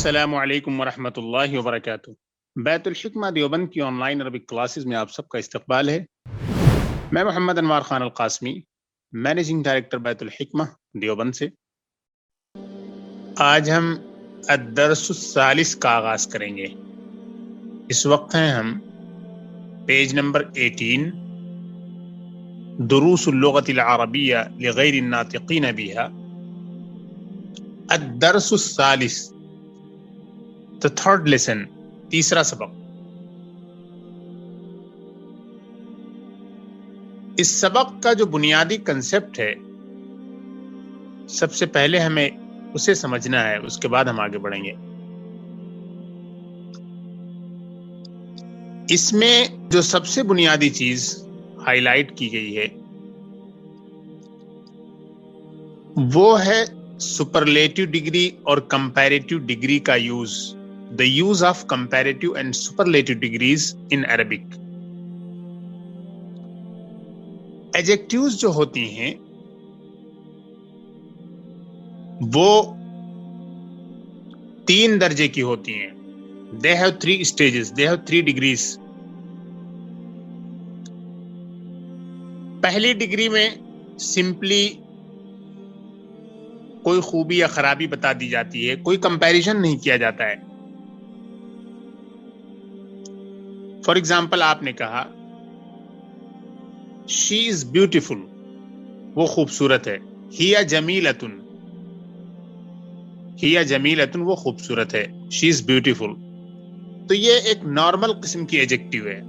السلام علیکم ورحمۃ اللہ وبرکاتہ۔ بیت الحکمہ دیوبند کی آن لائن عربک کلاسز میں آپ سب کا استقبال ہے۔ میں محمد انوار خان القاسمی، مینیجنگ ڈائریکٹر بیت الحکمہ دیوبند سے۔ آج ہم الدرس الثالث کا آغاز کریں گے۔ اس وقت ہیں ہم پیج نمبر 18، دروس اللغة العربیہ لغیر الناطقین بها، الدرس الثالث، the third lesson، تیسرا سبق۔ اس سبق کا جو بنیادی کنسپٹ ہے، سب سے پہلے ہمیں اسے سمجھنا ہے، اس کے بعد ہم آگے بڑھیں گے۔ اس میں جو سب سے بنیادی چیز ہائی لائٹ کی گئی ہے وہ ہے سپرلیٹو ڈگری اور کمپیریٹو ڈگری کا use. The use of comparative and superlative degrees in Arabic۔ Adjectives جو ہوتی ہیں وہ 3 درجے کی ہوتی ہیں۔ They have 3 stages, they have 3 degrees۔ پہلی ڈگری میں سمپلی کوئی خوبی یا خرابی بتا دی جاتی ہے، کوئی کمپیریزن نہیں کیا جاتا ہے۔ فار ایگزامپل آپ نے کہا شی از بیوٹیفل، وہ خوبصورت ہے۔ ہیا جمیلتن، ہیا جمیلتن، وہ خوبصورت ہے۔ She is beautiful. تو یہ ایک نارمل قسم کی ایجیکٹیو ہے۔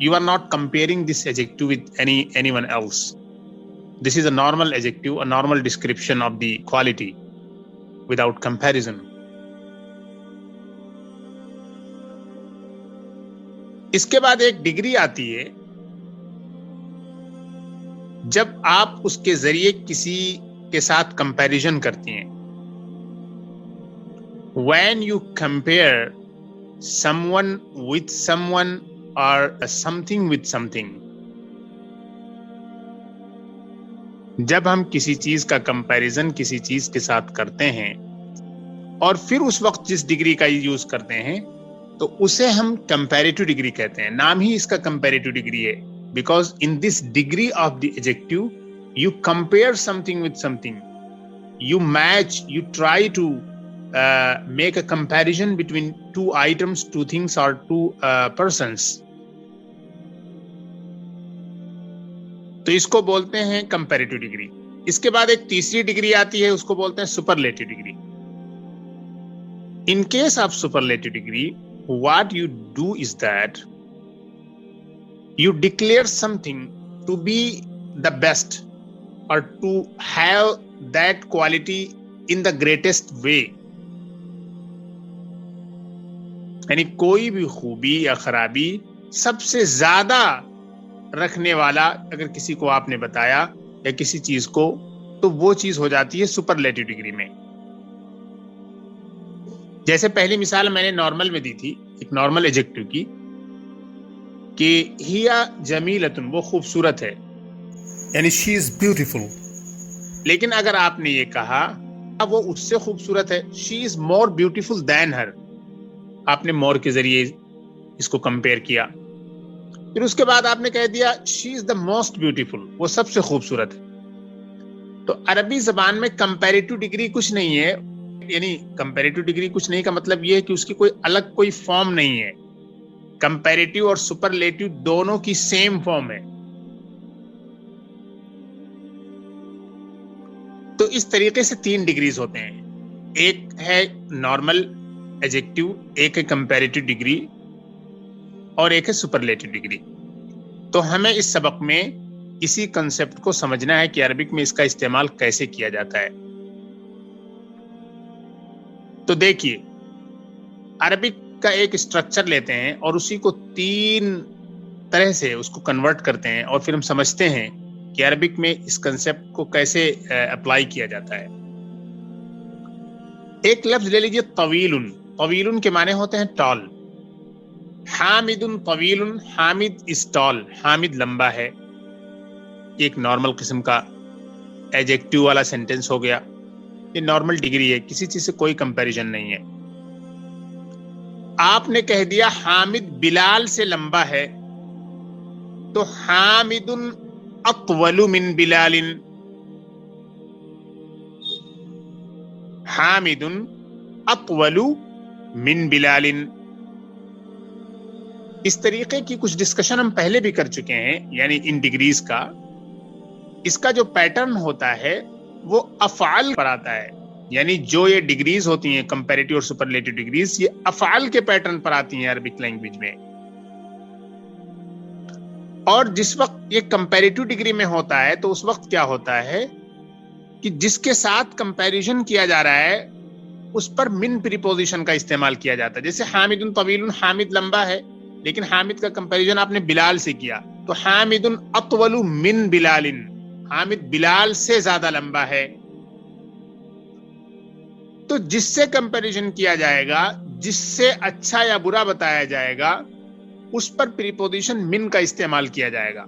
You are not comparing this adjective with anyone else. This is a normal adjective, a normal description of the quality without comparison. اس کے بعد ایک ڈگری آتی ہے جب آپ اس کے ذریعے کسی کے ساتھ کمپیریزن کرتی ہیں۔ When you compare someone with someone or something with something، جب ہم کسی چیز کا کمپیریزن کسی چیز کے ساتھ کرتے ہیں اور پھر اس وقت جس ڈگری کا یوز کرتے ہیں تو اسے ہم کمپیریٹو ڈگری کہتے ہیں۔ نام ہی اس کا کمپیریٹو ڈگری ہے، because in this degree of the adjective you compare something with something, you match, you try to make a comparison between 2 items، 2 things اور 2 persons۔ تو اس کو بولتے ہیں کمپیریٹو ڈگری۔ اس کے بعد ایک تیسری ڈگری آتی ہے، اس کو بولتے ہیں superlative degree. In case of superlative degree, what you do is that you declare something to be the best or to have that quality in the greatest way۔ یعنی کوئی بھی خوبی یا خرابی سب سے زیادہ رکھنے والا اگر کسی کو آپ نے بتایا یا کسی چیز کو، تو وہ چیز ہو جاتی ہے سپرلیٹو ڈگری میں۔ جیسے پہلی مثال میں نے نارمل میں دی تھی، ایک نارمل ایجیکٹیو کی، کہ ہیا جمیلتن، وہ خوبصورت ہے، یعنی شی از بیوٹیفل۔ لیکن اگر آپ نے یہ کہا وہ اس سے خوبصورت ہے، شی از مور بیوٹیفل دین ہر، آپ نے مور کے ذریعے اس کو کمپیئر کیا۔ پھر اس کے بعد آپ نے کہہ دیا شی از دا موسٹ بیوٹیفل، وہ سب سے خوبصورت ہے۔ تو عربی زبان میں کمپیریٹو ڈگری کچھ نہیں ہے، یعنی کمپیریٹو ڈگری کچھ نہیں کا مطلب یہ ہے کہ اس کی کوئی الگ کوئی فارم نہیں ہے۔ کمپیریٹو اور سپرلیٹو دونوں کی سیم فارم ہے۔ تو اس طریقے سے 3 ڈگریز ہوتے ہیں، ایک ہے نارمل ایجیکٹیو، ایک ہے کمپیریٹو ڈگری اور ایک ہے سپرلیٹو ڈگری۔ تو ہمیں اس سبق میں اسی کنسپٹ کو سمجھنا ہے کہ عربک میں اس کا استعمال کیسے کیا جاتا ہے۔ تو دیکھیے، عربک کا ایک اسٹرکچر لیتے ہیں اور اسی کو 3 طرح سے اس کو کنورٹ کرتے ہیں، اور پھر ہم سمجھتے ہیں کہ عربک میں اس کنسپٹ کو کیسے اپلائی کیا جاتا ہے۔ ایک لفظ لے لیجیے طویل۔ طویل کے معنی ہوتے ہیں ٹال۔ حامد طویل، حامد از ٹال، حامد لمبا ہے۔ ایک نارمل قسم کا ایجیکٹیو والا سینٹینس ہو گیا، یہ نارمل ڈگری ہے، کسی چیز سے کوئی کمپیریزن نہیں ہے۔ آپ نے کہہ دیا حامد بلال سے لمبا ہے، تو حامد اطول من بلال، حامد اطول من بلال. اس طریقے کی کچھ ڈسکشن ہم پہلے بھی کر چکے ہیں، یعنی ان ڈگریز کا. اس کا جو پیٹرن ہوتا ہے وہ افعال پر آتا ہے، یعنی جو یہ ڈگریز ہوتی ہیں کمپیریٹیو اور سپرلیٹیو ڈگریز، یہ افعال کے پیٹرن پر آتی ہیں عربک لینگویج میں. اور جس وقت یہ کمپیریٹیو ڈگری میں ہوتا ہے تو اس وقت کیا ہوتا ہے کہ جس کے ساتھ کمپیریزن کیا جا رہا ہے اس پر من پریپوزیشن کا استعمال کیا جاتا ہے. جیسے حامد طویل، حامد لمبا ہے، لیکن حامد کا کمپیریزن آپ نے بلال سے کیا، تو حامد اطول من بلال، حامد بلال سے زیادہ لمبا ہے. تو جس سے کمپیریزن کیا جائے گا، جس سے اچھا یا برا بتایا جائے گا، اس پر پریپوزیشن من کا استعمال کیا جائے گا.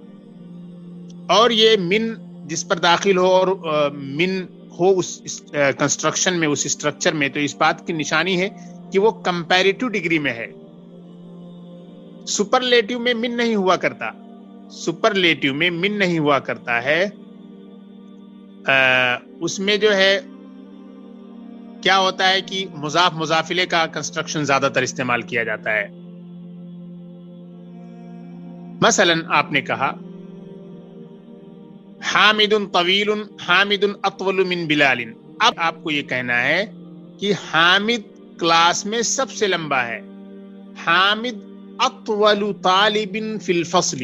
اور یہ من جس پر داخل ہو اور من ہو اس کنسٹرکشن میں، اس اسٹرکچر میں، تو اس بات کی نشانی ہے کہ وہ کمپیریٹیو ڈگری میں ہے. سپرلیٹیو میں من نہیں ہوا کرتا، سپرلیٹیو میں من نہیں ہوا کرتا ہے. اس میں جو ہے کیا ہوتا ہے کہ مضاف مضافلے کا کنسٹرکشن زیادہ تر استعمال کیا جاتا ہے. مثلا آپ نے کہا حامد طویل، حامد اطول من بلال. اب آپ کو یہ کہنا ہے کہ حامد کلاس میں سب سے لمبا ہے، حامد اطول طالب فی الفصل،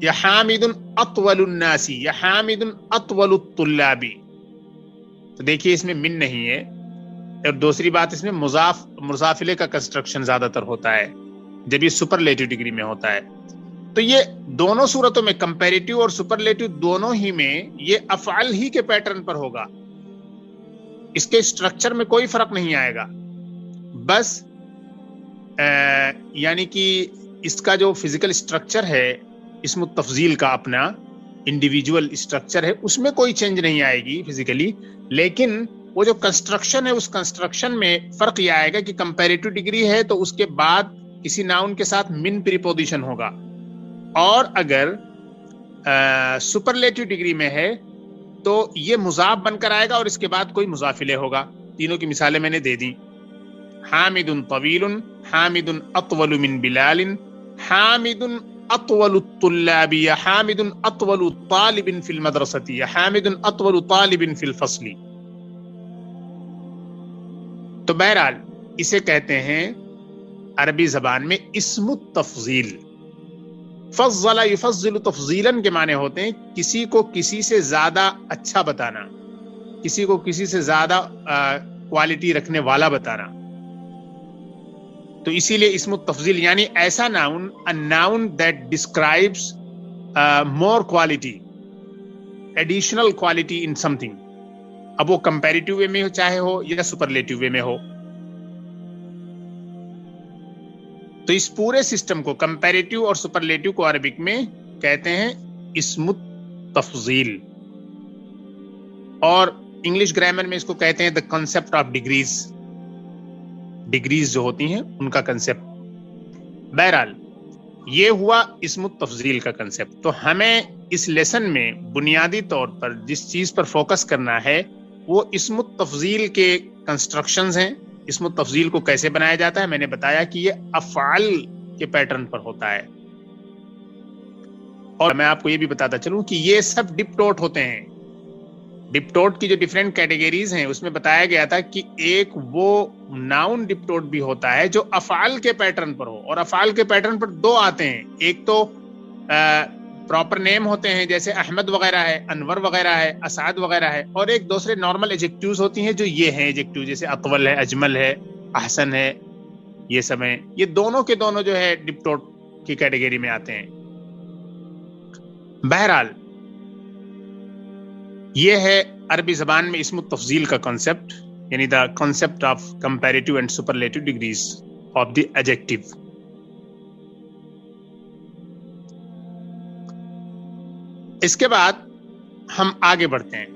یا حامد اطول الناس، یا حامد اطول الطلاب. تو دیکھیے اس میں من نہیں ہے، اور دوسری بات اس میں مضافلے کا کنسٹرکشن زیادہ تر ہوتا ہے جب یہ سپرلیٹیو ڈگری میں ہوتا ہے. تو یہ دونوں صورتوں میں، کمپیریٹیو اور سپرلیٹیو دونوں ہی میں، یہ افعال ہی کے پیٹرن پر ہوگا. اس کے اسٹرکچر میں کوئی فرق نہیں آئے گا. بس یعنی کہ اس کا جو فزیکل اسٹرکچر ہے، اسم التفضیل کا اپنا انڈیویجول اسٹرکچر ہے، اس میں کوئی چینج نہیں آئے گی فزیکلی، لیکن وہ جو کنسٹرکشن ہے اس کنسٹرکشن میں فرق یہ آئے گا کہ کمپیریٹیو ڈگری ہے تو اس کے بعد کسی ناؤن کے ساتھ من پریپوزیشن ہوگا، اور اگر سپرلیٹیو ڈگری میں ہے تو یہ مضاف بن کر آئے گا اور اس کے بعد کوئی مضاف الیہ ہوگا. تینوں کی مثالیں میں نے دے دی. حامد طویل، حامد اطول من بلال، حامد اطول الطلاب، یا حامد اطول طالب فی المدرسۃ، یا حامد اطول طالب فی الفصل. تو بہرحال اسے کہتے ہیں عربی زبان میں اسم التفضیل. فضل یفضل تفضیلا کے معنی ہوتے ہیں کسی کو کسی سے زیادہ اچھا بتانا، کسی کو کسی سے زیادہ کوالٹی رکھنے والا بتانا. تو اسی لیے اسم التفضیل یعنی ایسا noun, a noun that describes more quality, additional quality in something. اب وہ کمپیریٹیو وے میں چاہے ہو یا سپرلیٹیو وے میں ہو. تو اس پورے سسٹم کو، کمپیریٹیو اور سپرلیٹیو کو، عربک میں کہتے ہیں اسم التفضیل. اور انگلش گرامر میں اس کو کہتے ہیں دا کنسپٹ آف ڈگریز. ڈگریز جو ہوتی ہیں ان کا کنسپٹ. بہرحال یہ ہوا اسم التفضیل کا کنسپٹ. تو ہمیں اس لیسن میں بنیادی طور پر جس چیز پر فوکس کرنا ہے وہ اسم التفضیل کے کنسٹرکشنز ہیں. اسم التفضیل کو کیسے بنایا جاتا ہے، میں نے بتایا کہ یہ افعال کے پیٹرن پر ہوتا ہے. اور میں آپ کو یہ بھی بتاتا چلوں کہ یہ سب ڈپٹوٹ ہوتے ہیں. ڈپٹوٹ کی جو ڈیفرنٹ کیٹیگریز ہیں اس میں بتایا گیا تھا کہ ایک وہ ناؤن ڈپٹوٹ بھی ہوتا ہے جو افعال کے پیٹرن پر ہو، اور افعال کے پیٹرن پر دو آتے ہیں. ایک تو پراپر نیم ہوتے ہیں جیسے احمد وغیرہ ہے، انور وغیرہ ہے، اسعد وغیرہ ہے، اور ایک دوسرے نارمل ایجیکٹیوز ہوتی ہیں جو یہ ہیں ایجیکٹیو، جیسے اطول ہے، اجمل ہے، احسن ہے، یہ سب ہیں. یہ دونوں کے دونوں جو ہے ڈپٹوٹ کی کیٹیگری میں آتے ہیں. بہرحال یہ ہے عربی زبان میں اسم التفضیل کا کنسپٹ، یعنی the concept of comparative and superlative degrees of the adjective. اس کے بعد ہم آگے بڑھتے ہیں.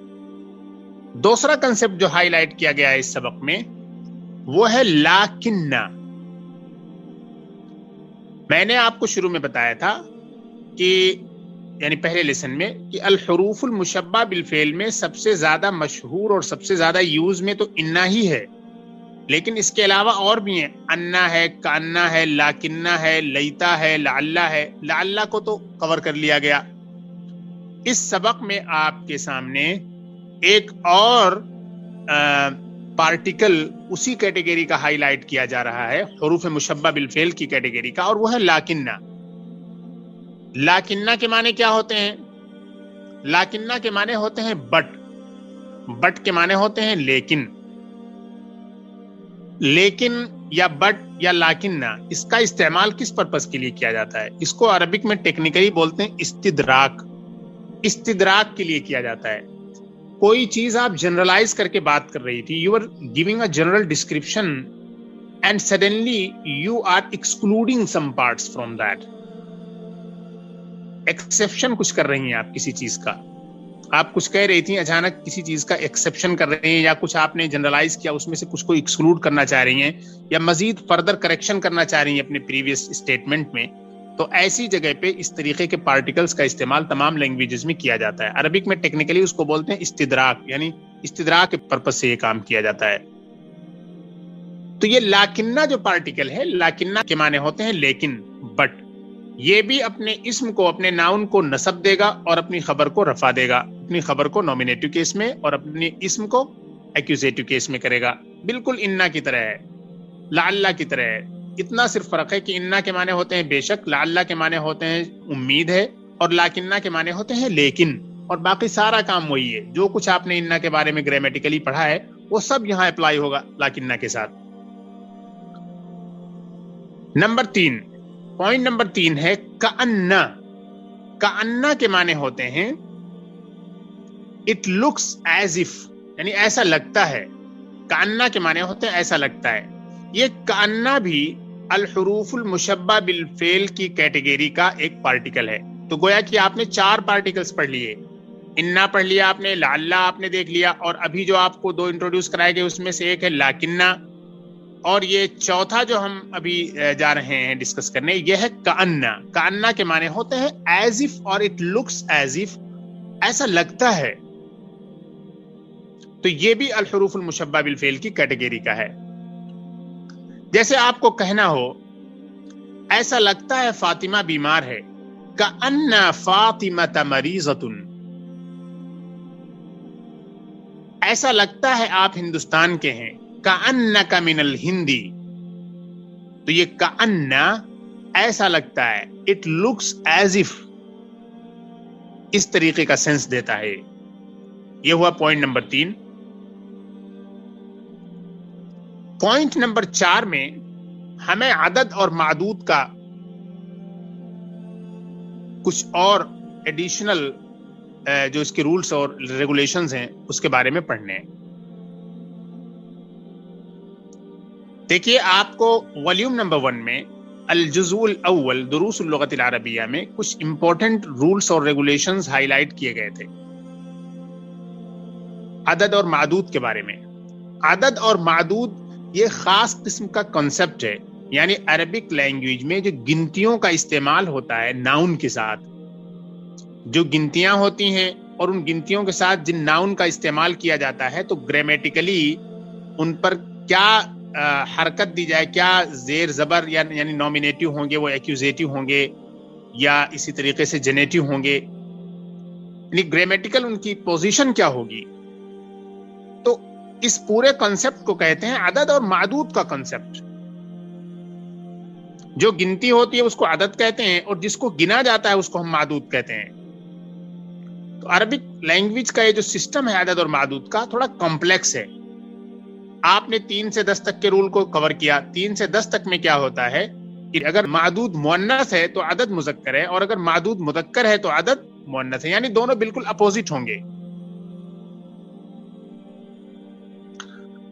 دوسرا کنسپٹ جو ہائی لائٹ کیا گیا ہے اس سبق میں وہ ہے لاکنہ. میں نے آپ کو شروع میں بتایا تھا کہ یعنی پہلے لیسن میں کہ الحروف المشبہ بالفعل میں سب سے زیادہ مشہور اور سب سے زیادہ یوز میں تو انا ہی ہے، لیکن اس کے علاوہ اور بھی ہیں، انا ہے، کانا ہے، لاکنہ ہے، لیتا ہے، لعلہ ہے۔ لعلہ کو تو کور کر لیا گیا۔ اس سبق میں آپ کے سامنے ایک اور پارٹیکل اسی کیٹیگری کا ہائی لائٹ کیا جا رہا ہے، حروف مشبہ بالفعل کی کیٹیگری کا، اور وہ ہے لاکنہ۔ لاکنہ کے معنی کیا ہوتے ہیں؟ لاکنہ کے معنی ہوتے ہیں بٹ، بٹ کے معنی ہوتے ہیں لیکن۔ لیکن یا بٹ یا لاکنہ، اس کا استعمال کس پرپس کے لیے کیا جاتا ہے؟ اس کو عربک میں ٹیکنیکلی بولتے ہیں استدراک۔ استدراک کے لیے کیا جاتا ہے۔ کوئی چیز آپ جنرلائز کر کے بات کر رہی تھی، you are giving a general description and suddenly you are excluding some parts from that. Exception کچھ کر رہی ہیں آپ کسی چیز کا، آپ کچھ کہہ رہی تھیں، اچانک کسی چیز کا ایکسیپشن کر رہی ہیں، یا کچھ آپ نے جنرلائز کیا، اس میں سے کچھ کو ایکسکلوڈ کرنا چاہ رہی ہیں، یا مزید فردر کریکشن کرنا چاہ رہی ہیں اپنے پریویس اسٹیٹمنٹ میں، تو ایسی جگہ پہ اس طریقے کے پارٹیکلز کا استعمال تمام لینگویجز میں کیا جاتا ہے۔ عربک میں ٹیکنیکلی اس کو بولتے ہیں استدراک، یعنی استدراک کے پرپس سے یہ کام کیا جاتا ہے۔ تو یہ لاکنہ جو پارٹیکل ہے، لاکنہ کے معنی ہوتے ہیں لیکن، بٹ۔ یہ بھی اپنے اسم کو، اپنے ناؤن کو نصب دے گا اور اپنی خبر کو رفع دے گا، اپنی خبر کو نومینیٹو کیس میں اور اپنے اسم کو ایکوزیٹو کیس میں کرے گا، بالکل انا کی طرح ہے، لعلہ کی طرح ہے۔ اتنا صرف فرق ہے کہ انا کے معنی ہوتے ہیں بے شک، لعلہ کے معنی ہوتے ہیں امید ہے، اور لاکنہ کے معنی ہوتے ہیں لیکن، اور باقی سارا کام وہی ہے۔ جو کچھ آپ نے انا کے بارے میں گرامیٹیکلی پڑھا ہے وہ سب یہاں اپلائی ہوگا لاکنہ کے ساتھ۔ نمبر 3، پوائنٹ نمبر 3 ہے کأنہ۔ کأنہ کے معنی ہوتے ہیں اٹ لکس ایز اف، یعنی ایسا لگتا ہے۔ کأنہ کے معنی ہوتے ہیں ایسا لگتا ہے۔ یہ کأنہ بھی الحروف المشبہ بالفعل کی کیٹیگری کا ایک پارٹیکل ہے۔ تو گویا کہ آپ نے 4 پارٹیکلز پڑھ لیے، انا پڑھ لیا آپ نے، لعلہ آپ نے دیکھ لیا، اور ابھی جو آپ کو 2 انٹروڈیوس کرائے گئے اس میں سے ایک ہے لاکنہ، اور یہ چوتھا جو ہم ابھی جا رہے ہیں ڈسکس کرنے، یہ ہے کأنہ۔ کأنہ کے معنی ہوتے ہیں ایز اف اور اٹ لکس ایز اف، ایسا لگتا ہے۔ تو یہ بھی الحروف المشبہ بالفعل کی کیٹیگری کا ہے۔ جیسے آپ کو کہنا ہو ایسا لگتا ہے فاطمہ بیمار ہے، کأن فاطمہ مریضۃ، ایسا لگتا ہے آپ ہندوستان کے ہیں، کأنک من الہندی۔ تو یہ کأن ایسا لگتا ہے، اٹ لکس ایز اف، اس طریقے کا سینس دیتا ہے۔ یہ ہوا پوائنٹ نمبر 3۔ پوائنٹ نمبر 4 میں ہمیں عدد اور معدود کا کچھ اور ایڈیشنل جو اس کے رولز اور ریگولیشنز ہیں اس کے بارے میں پڑھنے ہیں۔ دیکھیے آپ کو والیوم نمبر 1 میں الجزء الاول دروس اللغۃ العربیہ میں کچھ امپورٹنٹ رولز اور ریگولیشنز ہائی لائٹ کیے گئے تھے عدد اور معدود کے بارے میں۔ عدد اور معدود یہ خاص قسم کا کنسپٹ ہے، یعنی عربک لینگویج میں جو گنتیوں کا استعمال ہوتا ہے ناؤن کے ساتھ، جو گنتیاں ہوتی ہیں اور ان گنتیوں کے ساتھ جن ناؤن کا استعمال کیا جاتا ہے، تو گرامیٹیکلی ان پر کیا حرکت دی جائے، کیا زیر زبر یعنی نومینیٹو ہوں گے، وہ ایکوزیٹو ہوں گے، یا اسی طریقے سے جنیٹو ہوں گے، یعنی گرامیٹیکل ان کی پوزیشن کیا ہوگی۔ تو اس پورے کنسپٹ کو کہتے ہیں عدد اور معدود کا کنسپٹ۔ جو گنتی ہوتی ہے اس کو عدد کہتے ہیں، اور جس کو گنا جاتا ہے اس کو ہم معدود کہتے ہیں۔ تو عربک لینگویج کا یہ جو سسٹم ہے عدد اور معدود کا تھوڑا کمپلیکس ہے۔ آپ نے 3 سے 10 تک کے رول کو کور کیا۔ 3 سے 10 تک میں کیا ہوتا ہے کہ اگر معدود مؤنث ہے تو عدد مذکر ہے، اور اگر معدود مذکر ہے تو عدد مؤنث ہے، یعنی دونوں بالکل اپوزٹ ہوں گے۔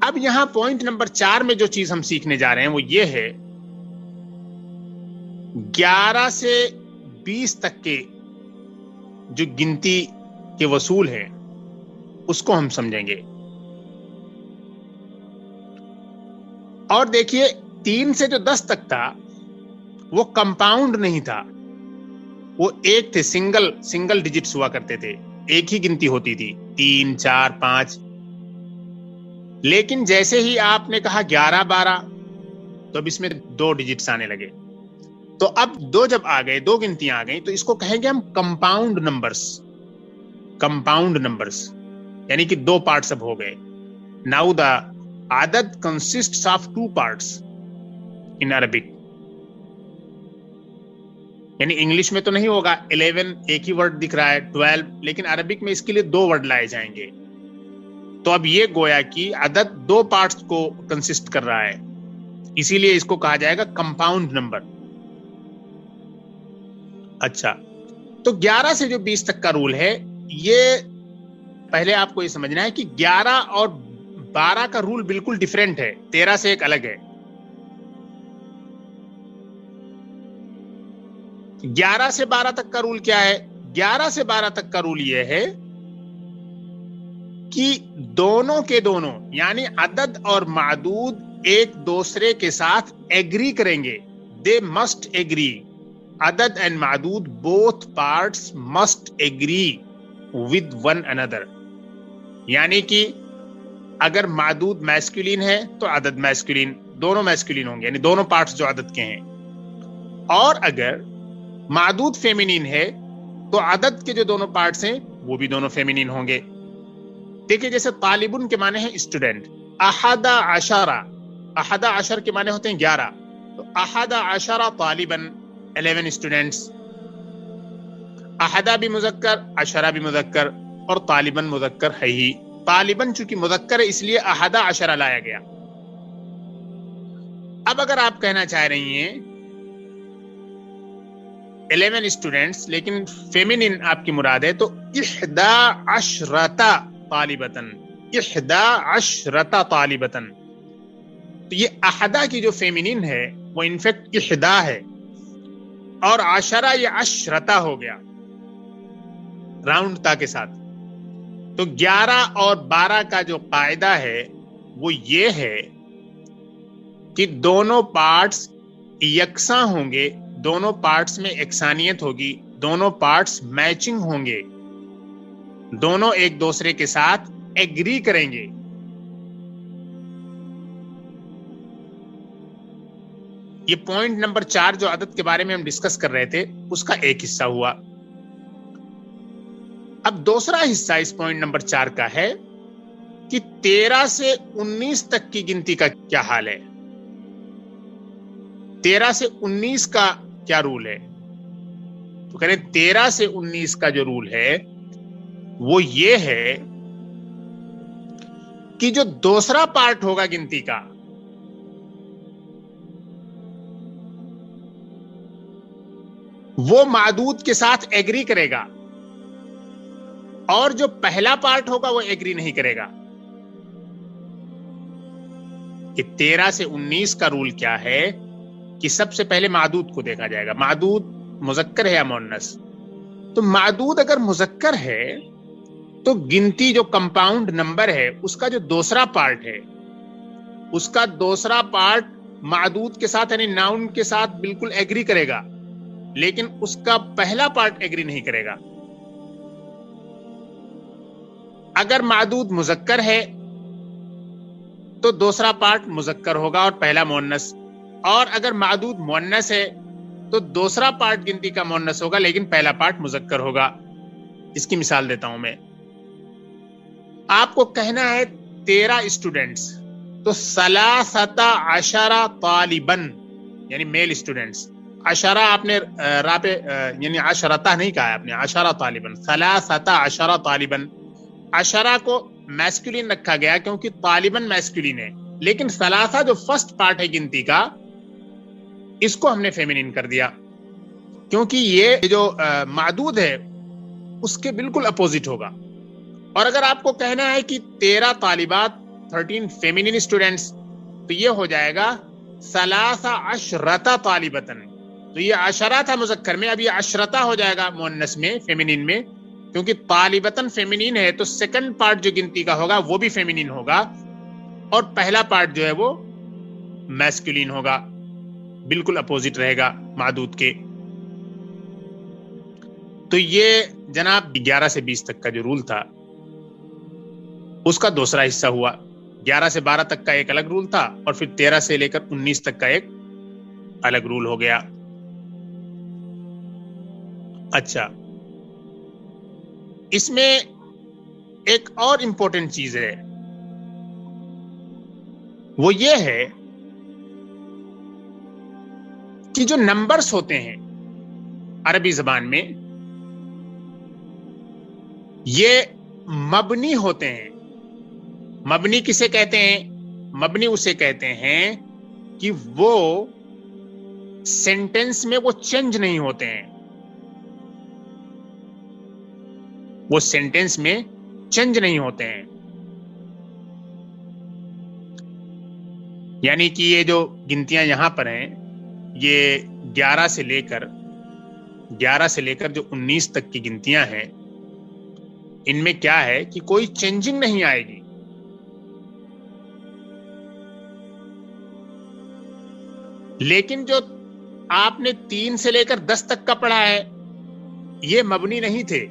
اب یہاں پوائنٹ نمبر 4 میں جو چیز ہم سیکھنے جا رہے ہیں وہ یہ ہے 11 سے 20 تک کے جو گنتی کے وصول ہیں اس کو ہم سمجھیں گے۔ اور دیکھیے 3 سے جو 10 تک تھا وہ کمپاؤنڈ نہیں تھا، وہ ایک تھے، سنگل ڈیجٹس ہوا کرتے تھے، ایک ہی گنتی ہوتی تھی، 3 4 5. لیکن جیسے ہی آپ نے کہا 11 12 تو اب اس میں 2 ڈیجٹس آنے لگے. تو اب 2 جب آ گئے، 2 گنتیاں آ گئیں، تو اس کو کہیں گے ہم کمپاؤنڈ نمبرز، یعنی کہ 2 پارٹس اب ہو گئے. ناؤ دا عدد consists of 2 parts in Arabic. یعنی انگلش میں تو نہیں ہوگا 11 ایک ہی ورڈ دکھ رہا ہے، 12، لیکن عربک میں اس کے لیے 2 ورڈ لائے جائیں گے. تو اب یہ گویا کہ عدد 2 پارٹس کو کنسسٹ کر رہا ہے، اسی لیے اس کو کہا جائے گا کمپاؤنڈ نمبر. اچھا، تو 11 سے جو 20 تک کا رول ہے، یہ پہلے آپ کو یہ سمجھنا ہے کہ 11 اور 12 کا رول بالکل ڈیفرنٹ ہے، 13 سے ایک الگ ہے. 11 سے 12 تک کا رول کیا ہے؟ 11 سے 12 تک کا رول یہ ہے کہ دونوں کے دونوں یعنی عدد اور معدود ایک دوسرے کے ساتھ ایگری کریں گے. They must agree. عدد and معدود both parts must agree with one another. یعنی کہ اگر معدود میسکولین ہے تو عدد میسکولین، دونوں میسکولین ہوں گے، یعنی دونوں پارٹس جو عدد کے ہیں. اور اگر معدود فیمینین ہے تو عدد کے جو دونوں پارٹس ہیں وہ بھی دونوں فیمینین ہوں گے. دیکھیں جیسے طالبن کے معنی ہیں اسٹوڈنٹ، احد عشر کے معنی ہوتے ہیں 11، تو احد عشر طالبن 11 اسٹوڈنٹس. احدہ بھی مذکر، عشرہ بھی مذکر، اور طالبن مذکر ہے ہی. طالبن چونکہ مذکر ہے اس لیے احد عشرہ لایا گیا. اب اگر آپ کہنا چاہ رہی ہیں 11 اسٹوڈنٹس لیکن فیمینین آپ کی مراد ہے، تو 11 طالبتن، 11 طالبتن. تو یہ احدہ کی جو فیمینین ہے وہ انفیکٹ 11 ہے، اور عشرہ یہ عشرتہ ہو گیا راؤنڈ تا کے ساتھ. تو 11 اور 12 کا جو قاعدہ ہے وہ یہ ہے کہ دونوں پارٹس یکساں ہوں گے، دونوں پارٹس میں یکسانیت ہوگی، دونوں پارٹس میچنگ ہوں گے، دونوں ایک دوسرے کے ساتھ ایگری کریں گے. یہ پوائنٹ نمبر 4 جو عدد کے بارے میں ہم ڈسکس کر رہے تھے اس کا ایک حصہ ہوا. اب دوسرا حصہ اس پوائنٹ نمبر 4 کا ہے کہ 13 سے 19 تک کی گنتی کا کیا حال ہے. 13 سے 19 کا کیا رول ہے؟ تو کہہ رہے 13 سے 19 کا جو رول ہے وہ یہ ہے کہ جو دوسرا پارٹ ہوگا گنتی کا وہ معدود کے ساتھ ایگری کرے گا، اور جو پہلا پارٹ ہوگا وہ ایگری نہیں کرے گا. کہ 13 سے 19 کا رول کیا ہے کہ سب سے پہلے معدود کو دیکھا جائے گا. معدود مذکر ہے یا مؤنث؟ تو معدود اگر مذکر ہے تو گنتی جو کمپاؤنڈ نمبر ہے اس کا جو دوسرا پارٹ ہے، اس کا دوسرا پارٹ معدود کے ساتھ یعنی ناؤن کے ساتھ بالکل ایگری کرے گا، لیکن اس کا پہلا پارٹ ایگری نہیں کرے گا. اگر معدود مذکر ہے تو دوسرا پارٹ مذکر ہوگا اور پہلا مؤنث، اور اگر معدود مؤنث ہے تو دوسرا پارٹ گنتی کا مؤنث ہوگا لیکن پہلا پارٹ مذکر ہوگا. اس کی مثال دیتا ہوں میں. آپ کو کہنا ہے 13 اسٹوڈنٹس، تو 13 طالبن یعنی میل اسٹوڈنٹس. عشرہ آپ نے یعنی عشرتہ نہیں کہا ہے آپ نے، 10 طالبن، 13 طالبن. عشرہ کو میسکولین رکھا گیا کیونکہ طالبن میسکولین ہے، لیکن 13 جو فرسٹ پارٹ ہے گنتی کا اس کو ہم نے فیمینین کر دیا کیونکہ یہ جو معدود ہے اس کے بالکل اپوزٹ ہوگا. اور اگر آپ کو کہنا ہے کہ 13 طالبات 13 فیمینین اسٹوڈنٹس، تو یہ ہو جائے گا 13 طالبتن. تو یہ عشرہ تھا مذکر میں، اب یہ عشرتہ ہو جائے گا مؤنث میں، فیمینین میں، کیونکہ طالبتن فیمینین ہے تو سیکنڈ پارٹ جو گنتی کا ہوگا وہ بھی فیمینین ہوگا اور پہلا پارٹ جو ہے وہ میسکولین ہوگا. بالکل اپوزٹ رہے گا معدود کے. تو یہ جناب 11 سے 20 تک کا جو رول تھا اس کا دوسرا حصہ ہوا. 11 سے 12 تک کا ایک الگ رول تھا اور پھر 13 سے لے کر 19 تک کا ایک الگ رول ہو گیا. اچھا، اس میں ایک اور امپورٹنٹ چیز ہے، وہ یہ ہے کہ جو نمبرز ہوتے ہیں عربی زبان میں یہ مبنی ہوتے ہیں. مبنی کسے کہتے ہیں؟ مبنی اسے کہتے ہیں کہ وہ سینٹنس میں وہ چینج نہیں ہوتے ہیں. وہ سینٹنس میں چینج نہیں ہوتے ہیں. یعنی کہ یہ جو گنتیاں یہاں پر ہیں، یہ 11 سے لے کر جو 19 تک کی گنتیاں ہیں، ان میں کیا ہے کہ کوئی چینجنگ نہیں آئے گی. لیکن جو آپ نے 3 سے لے کر 10 تک کا پڑھا ہے، یہ مبنی نہیں تھے،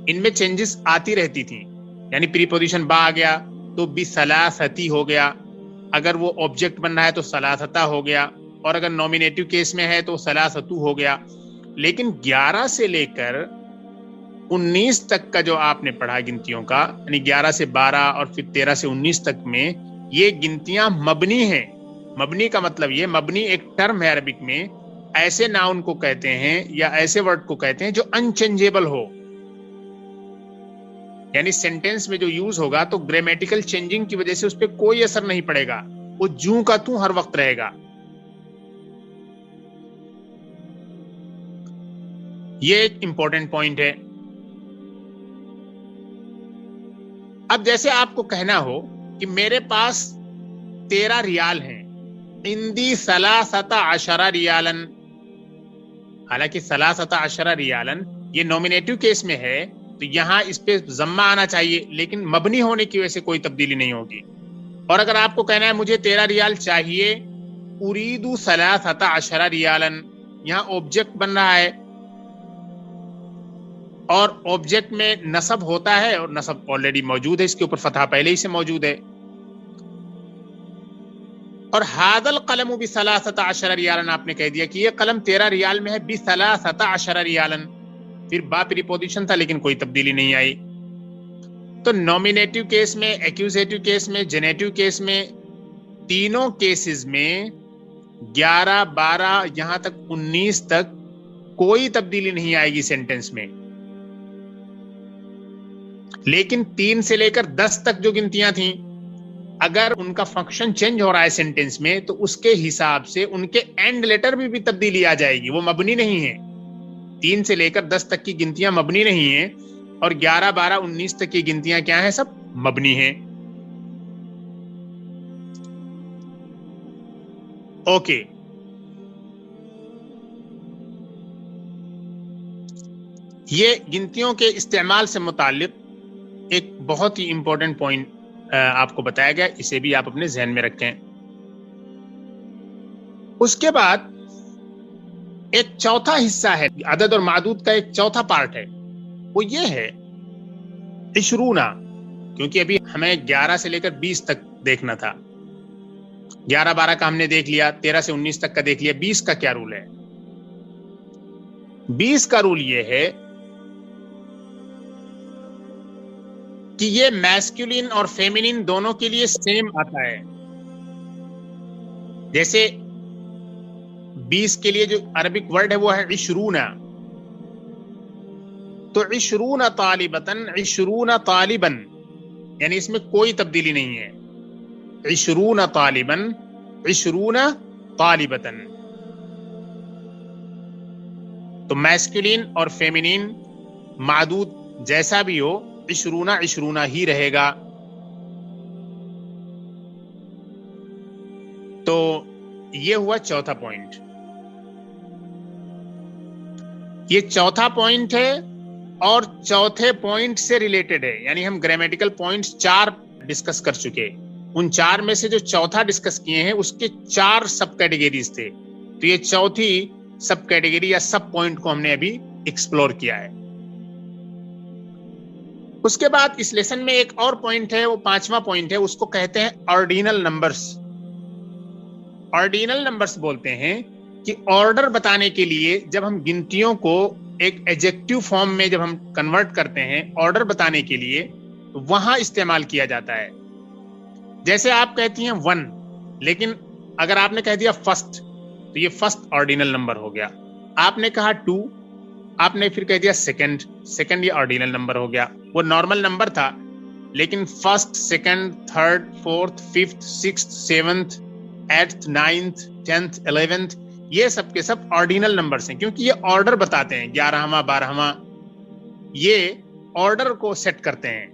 ان میں چینجز آتی رہتی تھیں. یعنی پری پوزیشن با آ گیا تو بثلاثتی ہو گیا، اگر وہ آبجیکٹ بن رہا ہے تو ثلاثتا ہو گیا، اور اگر نومینیٹو کیس میں ہے تو ثلاثتو ہو گیا. لیکن 11 سے لے کر 19 تک کا جو آپ نے پڑھا گنتیوں کا، یعنی 11 سے 12 اور پھر 13 سے 19 تک میں، یہ گنتیاں مبنی ہیں. مبنی کا مطلب یہ، مبنی ایک ٹرم ہے عربک میں، ایسے ناؤن کو کہتے ہیں یا ایسے ورڈ کو کہتے ہیں جو انچینجیبل ہو. یعنی سینٹینس میں جو یوز ہوگا تو گرامیٹیکل چینجنگ کی وجہ سے اس پہ کوئی اثر نہیں پڑے گا، وہ جوں کا توں ہر وقت رہے گا. یہ ایک امپورٹنٹ پوائنٹ ہے. اب جیسے آپ کو کہنا ہو کہ میرے پاس 13 ریال ہیں، عندی 13 ریالن، حالانکہ 13 ریالن یہ نومینیٹو کیس میں ہے تو یہاں اس پہ ضمہ آنا چاہیے، لیکن مبنی ہونے کی وجہ سے کوئی تبدیلی نہیں ہوگی. اور اگر آپ کو کہنا ہے مجھے 13 ریال چاہیے، اریدو 13 ریالن، یہاں آبجیکٹ بن رہا ہے اور آبجیکٹ میں نصب ہوتا ہے، اور نصب آلریڈی موجود ہے، اس کے اوپر فتحہ پہلے ہی سے موجود ہے. اور ھذا القلم ب13 ریالن آپ نے کہہ دیا کہ یہ قلم 13 ریال میں ہے، ب13 ریالن، پھر با پریپوزیشن تھا لیکن کوئی تبدیلی نہیں آئی. تو نومینیٹو کیس میں، ایکوزیٹو کیس میں، جنیٹو کیس میں، تینوں کیسز میں 11 12 یہاں تک 19 تک کوئی تبدیلی نہیں آئے گی سینٹنس میں. لیکن 3 سے لے کر 10 تک جو گنتیاں تھیں، اگر ان کا فنکشن چینج ہو رہا ہے سینٹنس میں تو اس کے حساب سے ان کے اینڈ لیٹر میں بھی تبدیلی آ جائے گی، وہ مبنی نہیں ہے. 3 سے لے کر 10 تک کی گنتیاں مبنی نہیں ہیں، اور 11 12 19 تک کی گنتیاں کیا ہیں؟ سب مبنی ہیں. اوکے، یہ گنتیوں کے استعمال سے متعلق ایک بہت ہی امپورٹنٹ پوائنٹ آپ کو بتایا گیا، اسے بھی آپ اپنے ذہن میں رکھیں. اس کے بعد ایک چوتھا حصہ ہے عدد اور معدود کا، ایک چوتھا پارٹ ہے، وہ یہ ہے 20، کیونکہ ابھی ہمیں 11 سے لے کر 20 تک دیکھنا تھا. 11 12 کا ہم نے دیکھ لیا، 13 سے 19 تک کا دیکھ لیا. 20 کا کیا رول ہے؟ 20 کا رول یہ ہے کہ یہ میسکولین اور فیمینین دونوں کے لیے سیم آتا ہے. جیسے 20 کے لیے جو عربک ورڈ ہے وہ ہے 20، تو 20 طالبتن، 20 طالبن، یعنی اس میں کوئی تبدیلی نہیں ہے. 20 طالبن، 20 طالبتن. تو میسکولین اور فیمینین معدود جیسا بھی ہو 20 20 ہی رہے گا. تو یہ ہوا چوتھا پوائنٹ. یہ چوتھا پوائنٹ ہے اور چوتھے پوائنٹ سے ریلیٹڈ ہے. یعنی ہم گرامیٹیکل پوائنٹس 4 ڈسکس کر چکے، ان 4 میں سے جو چوتھا ڈسکس کیے ہیں اس کے 4 سب کیٹیگریز تھے. تو یہ چوتھی سب کیٹیگری یا سب پوائنٹ کو ہم نے ابھی ایکسپلور کیا ہے. اس کے بعد اس لیسن میں ایک اور پوائنٹ ہے, وہ 5واں پوائنٹ ہے, اس کو کہتے ہیں آرڈینل نمبرز. آرڈینل نمبرز بولتے ہیں کہ آرڈر بتانے کے لیے جب ہم گنتیوں کو ایک ایڈجیکٹو فارم میں جب ہم کنورٹ کرتے ہیں آرڈر بتانے کے لیے, وہاں استعمال کیا جاتا ہے. جیسے آپ کہتی ہیں 1, لیکن اگر آپ نے کہہ دیا فرسٹ تو یہ فرسٹ آرڈینل نمبر ہو گیا. آپ نے کہا 2, آپ نے پھر کہہ دیا سیکنڈ, سیکنڈ یہ آرڈینل نمبر ہو گیا. وہ نارمل نمبر تھا, لیکن first, second, third, fourth, fifth, sixth, seventh, eighth, ninth, 10th, 11th, یہ سب کے سب آرڈینل نمبرز ہیں, کیونکہ یہ آرڈر بتاتے ہیں. 11واں, 12واں, یہ آرڈر کو سیٹ کرتے ہیں,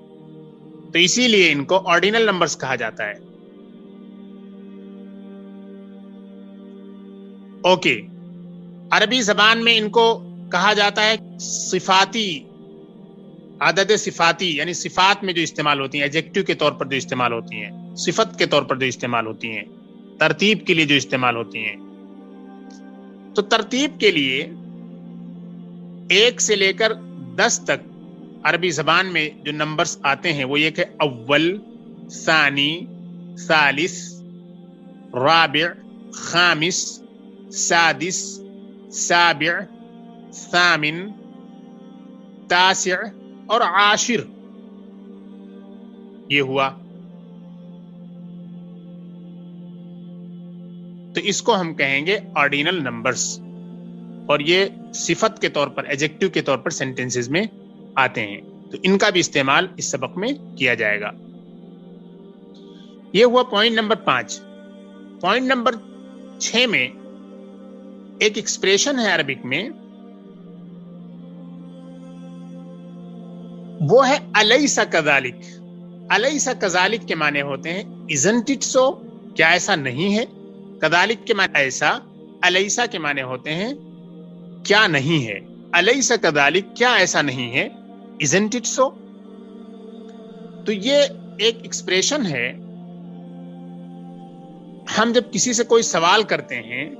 تو اسی لیے ان کو آرڈینل نمبرز کہا جاتا ہے. اوکے, عربی زبان میں ان کو کہا جاتا ہے صفاتی, عدد صفاتی, یعنی صفات میں جو استعمال ہوتی ہیں, ایڈجیکٹو کے طور پر جو استعمال ہوتی ہیں, صفت کے طور پر جو استعمال ہوتی ہیں, ترتیب کے لیے جو استعمال ہوتی ہیں. تو ترتیب کے لیے 1 سے لے کر 10 تک عربی زبان میں جو نمبرز آتے ہیں وہ یہ کہ اول, ثانی, ثالث, رابع, خامس, سادس, سابع, ثامن, تاسع اور عاشر. یہ ہوا. تو اس کو ہم کہیں گے آرڈینل نمبرز, اور یہ صفت کے طور پر, ایڈجیکٹو کے طور پر سینٹنسز میں آتے ہیں. تو ان کا بھی استعمال اس سبق میں کیا جائے گا. یہ ہوا پوائنٹ نمبر 5. پوائنٹ نمبر 6 میں ایک ایکسپریشن ہے عربک میں, وہ ہے الیس کذالک. الیس کذالک کے معنی ہوتے ہیں isn't it so, کیا ایسا نہیں ہے. کذالک کے معنی ایسا, الیسا کے معنی ہوتے ہیں کیا نہیں ہے. الیس کذالک, کیا ایسا نہیں ہے. isn't it so. تو یہ ایک ایکسپریشن ہے. ہم جب کسی سے کوئی سوال کرتے ہیں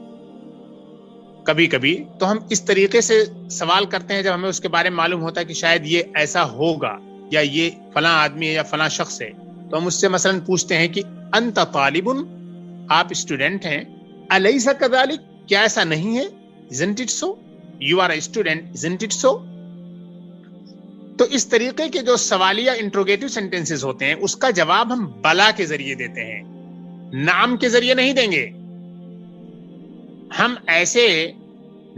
کبھی کبھی, تو ہم اس طریقے سے سوال کرتے ہیں جب ہمیں اس کے بارے میں معلوم ہوتا ہے کہ شاید یہ ایسا ہوگا, یا یہ فلاں آدمی ہے یا فلاں شخص ہے. تو ہم اس سے مثلا پوچھتے ہیں کہ انت طالب, آپ اسٹوڈنٹ ہیں. الیس کذالک, کیا ایسا نہیں ہے. isn't it so, you are a student, isn't it so. تو اس طریقے کے جو سوالیہ انٹروگیٹو سینٹنسز ہوتے ہیں اس کا جواب ہم بلا کے ذریعے دیتے ہیں, نعم کے ذریعے نہیں دیں گے. ہم ایسے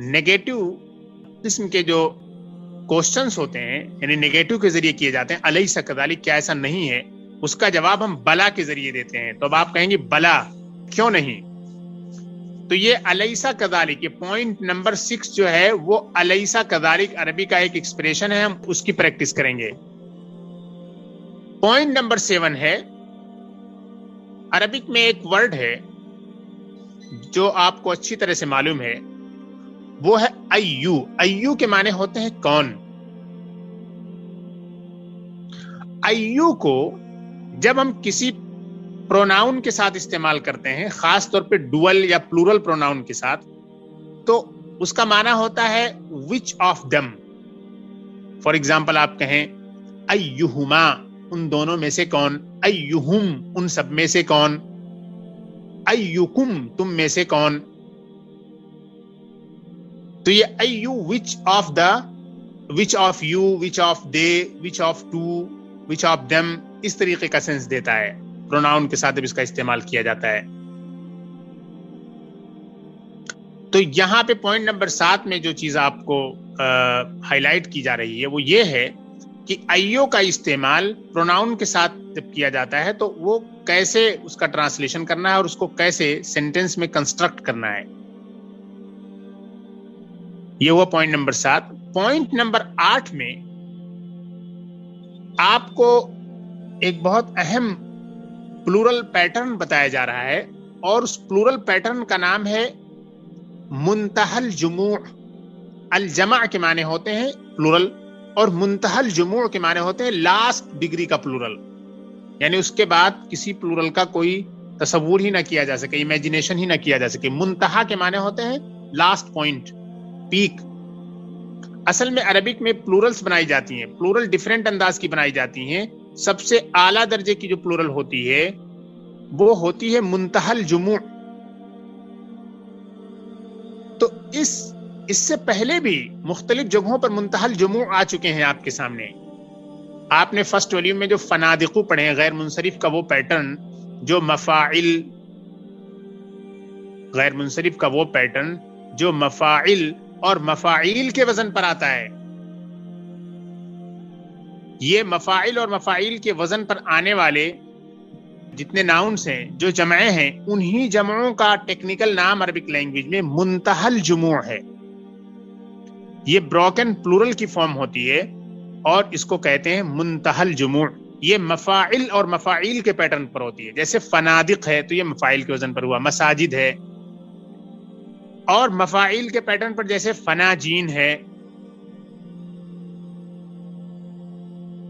نیگیٹو قسم کے جو کوشچنز ہوتے ہیں, یعنی نیگیٹو کے ذریعے کیے جاتے ہیں, الیس کذالک, کیا ایسا نہیں ہے, اس کا جواب ہم بلا کے ذریعے دیتے ہیں. تو اب آپ کہیں گے بلا, کیوں نہیں. تو یہ الیس کذالک, یہ پوائنٹ نمبر 6 جو ہے وہ الیس کذالک عربی کا ایک ایکسپریشن ہے, ہم اس کی پریکٹس کریں گے. پوائنٹ نمبر 7 ہے, عربک میں ایک ورڈ ہے جو آپ کو اچھی طرح سے معلوم ہے, وہ ہے ایو. ایو کے معنی ہوتے ہیں کون. ایو کو جب ہم کسی پروناؤن کے ساتھ استعمال کرتے ہیں, خاص طور پہ ڈوئل یا پلورل پروناؤن کے ساتھ, تو اس کا معنی ہوتا ہے which of them. For example آپ کہیں ایہما, ان دونوں میں سے کون. ایہم, ان سب میں سے کون. ایکم, تم میں سے کون. تو یہ ایو which of the, which of you, which of they, which of two, which of them, اس طریقے کا سینس دیتا ہے. پروناؤن کے ساتھ اس کا استعمال کیا جاتا ہے. تو یہاں پہ پوائنٹ نمبر 7 میں جو چیز آپ کو ہائی لائٹ کی جا رہی ہے وہ یہ ہے کہ ایو کا استعمال پروناؤن کے ساتھ جب کیا جاتا ہے تو وہ کیسے اس کا ٹرانسلیشن کرنا ہے اور اس کو کیسے سینٹینس میں کنسٹرکٹ کرنا ہے. یہ ہوا پوائنٹ نمبر 7. پوائنٹ نمبر 8 میں آپ کو ایک بہت اہم پلورل پیٹرن بتایا جا رہا ہے, اور اس پلورل پیٹرن کا نام ہے منتہی الجموع. الجمع کے معنی ہوتے ہیں پلورل, اور منتہی الجموع کے معنی ہوتے ہیں لاسٹ ڈگری کا پلورل. یعنی اس کے بعد کسی پلورل کا کوئی تصور ہی نہ کیا جا سکے، امیجنیشن ہی نہ کیا جا سکے۔ منتہا کے معنی ہوتے ہیں لاسٹ پوائنٹ، پیک۔ اصل میں عربک میں پلورلز بنائی جاتی ہیں، پلورل ڈیفرنٹ انداز کی بنائی جاتی ہیں۔ سب سے اعلیٰ درجے کی جو پلورل ہوتی ہے وہ ہوتی ہے منتہا الجموع۔ تو اس سے پہلے بھی مختلف جگہوں پر منتہا الجموع آ چکے ہیں آپ کے سامنے۔ آپ نے فرسٹ والیوم میں جو فنادقو پڑھے ہیں، غیر منصرف کا وہ پیٹرن جو مفاعل، غیر منصرف کا وہ پیٹرن جو مفاعل اور مفاعیل کے وزن پر آتا ہے۔ یہ مفاعل اور مفاعیل کے وزن پر آنے والے جتنے ناؤنس ہیں جو جمعیں ہیں، انہی جمعوں کا ٹیکنیکل نام عربک لینگویج میں منتہا الجموع ہے۔ یہ بروکن پلورل کی فارم ہوتی ہے اور اس کو کہتے ہیں منتہا الجموع۔ یہ مفاعل اور مفاعیل کے پیٹرن پر ہوتی ہے۔ جیسے فنادق ہے تو یہ مفاعل کے وزن پر ہوا، مساجد ہے، اور مفاعیل کے پیٹرن پر جیسے فناجین ہے۔